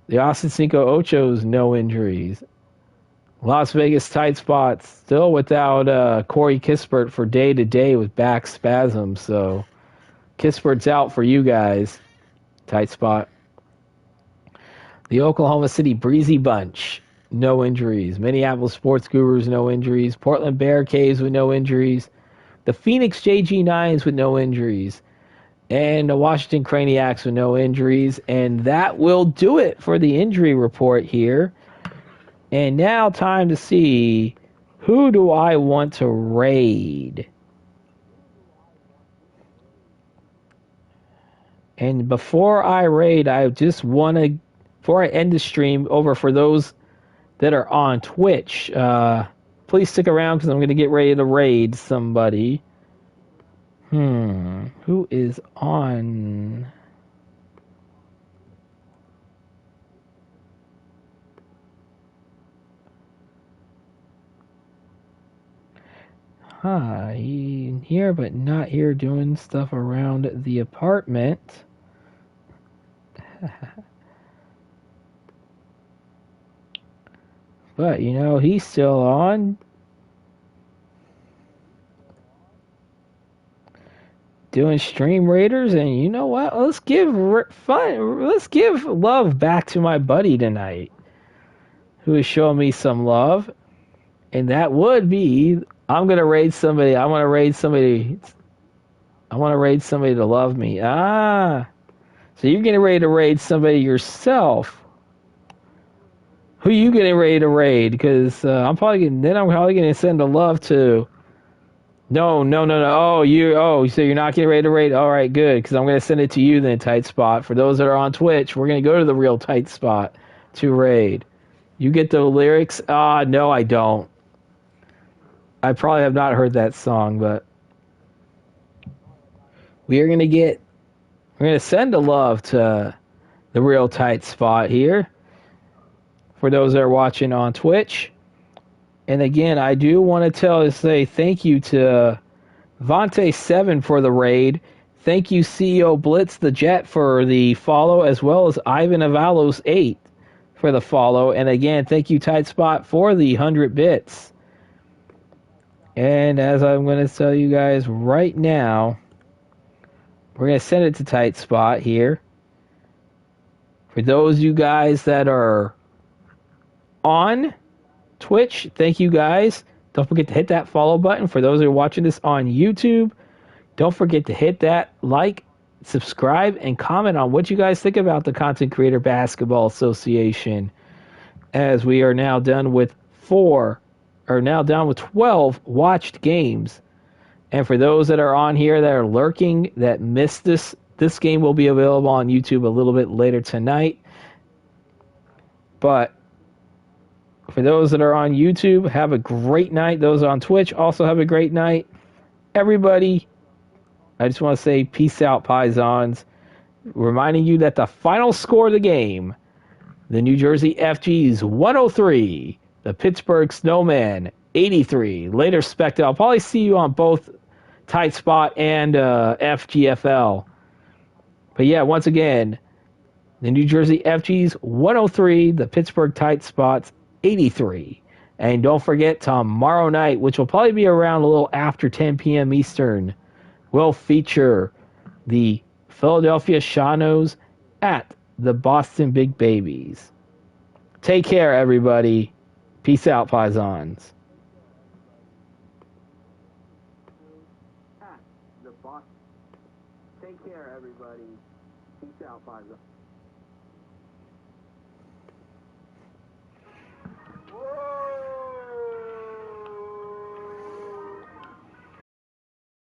The Austin Cinco Ochos, no injuries. Las Vegas Tight Spots, still without Corey Kispert for day-to-day with back spasms. So Kispert's out for you guys. Tight spot. The Oklahoma City Breezy Bunch, no injuries. Minneapolis Sports Gurus, no injuries. Portland Bear Caves with no injuries. The Phoenix JG9s with no injuries. And the Washington Craniacs with no injuries. And that will do it for the injury report here. And now time to see, who do I want to raid? And before I raid, I just want to, before I end the stream, over for those that are on Twitch, please stick around because I'm going to get ready to raid somebody. Who is on? He here but not here doing stuff around the apartment. But, you know, he's still on. Doing stream raiders, and you know what? Let's give love back to my buddy tonight, who is showing me some love, and that would be, I'm gonna raid somebody. I want to raid somebody to love me. So you're getting ready to raid somebody yourself. Who you getting ready to raid? Because I'm probably gonna send the love to. No. Oh, so you're not getting ready to raid? All right, good. Because I'm gonna send it to you then, Tight Spot. For those that are on Twitch, we're gonna go to the real Tight Spot to raid. You get the lyrics? No, I don't. I probably have not heard that song, but we're gonna send the love to the real Tight Spot here. For those that are watching on Twitch. And again, I do want to say thank you to Vontae7 for the raid. Thank you, CEO Blitz the Jet, for the follow, as well as Ivan Avalos 8 for the follow. And again, thank you, Tight Spot, for the 100 bits. And as I'm going to tell you guys right now, we're going to send it to Tight Spot here. For those of you guys that are on Twitch, thank you guys. Don't forget to hit that follow button. For those who are watching this on YouTube, don't forget to hit that like, subscribe, and comment on what you guys think about the Content Creator Basketball Association. As we are now done with 12 watched games. And for those that are on here that are lurking, that missed this game will be available on YouTube a little bit later tonight. But For those that are on YouTube, have a great night. Those on Twitch also have a great night. Everybody, I just want to say peace out, Pisons. Reminding you that the final score of the game, the New Jersey EffGees 103, the Pittsburgh Snowmen 83. Later, Spectre. I'll probably see you on both Tight Spot and FGFL. But yeah, once again, the New Jersey EffGees 103, the Pittsburgh Tight Spots 83. And don't forget, tomorrow night, which will probably be around a little after 10 p.m. Eastern, will feature the Philadelphia Shadows at the Boston Big Babies. Take care, everybody. Peace out, Pisons. Take care, everybody. Peace out, Pisons.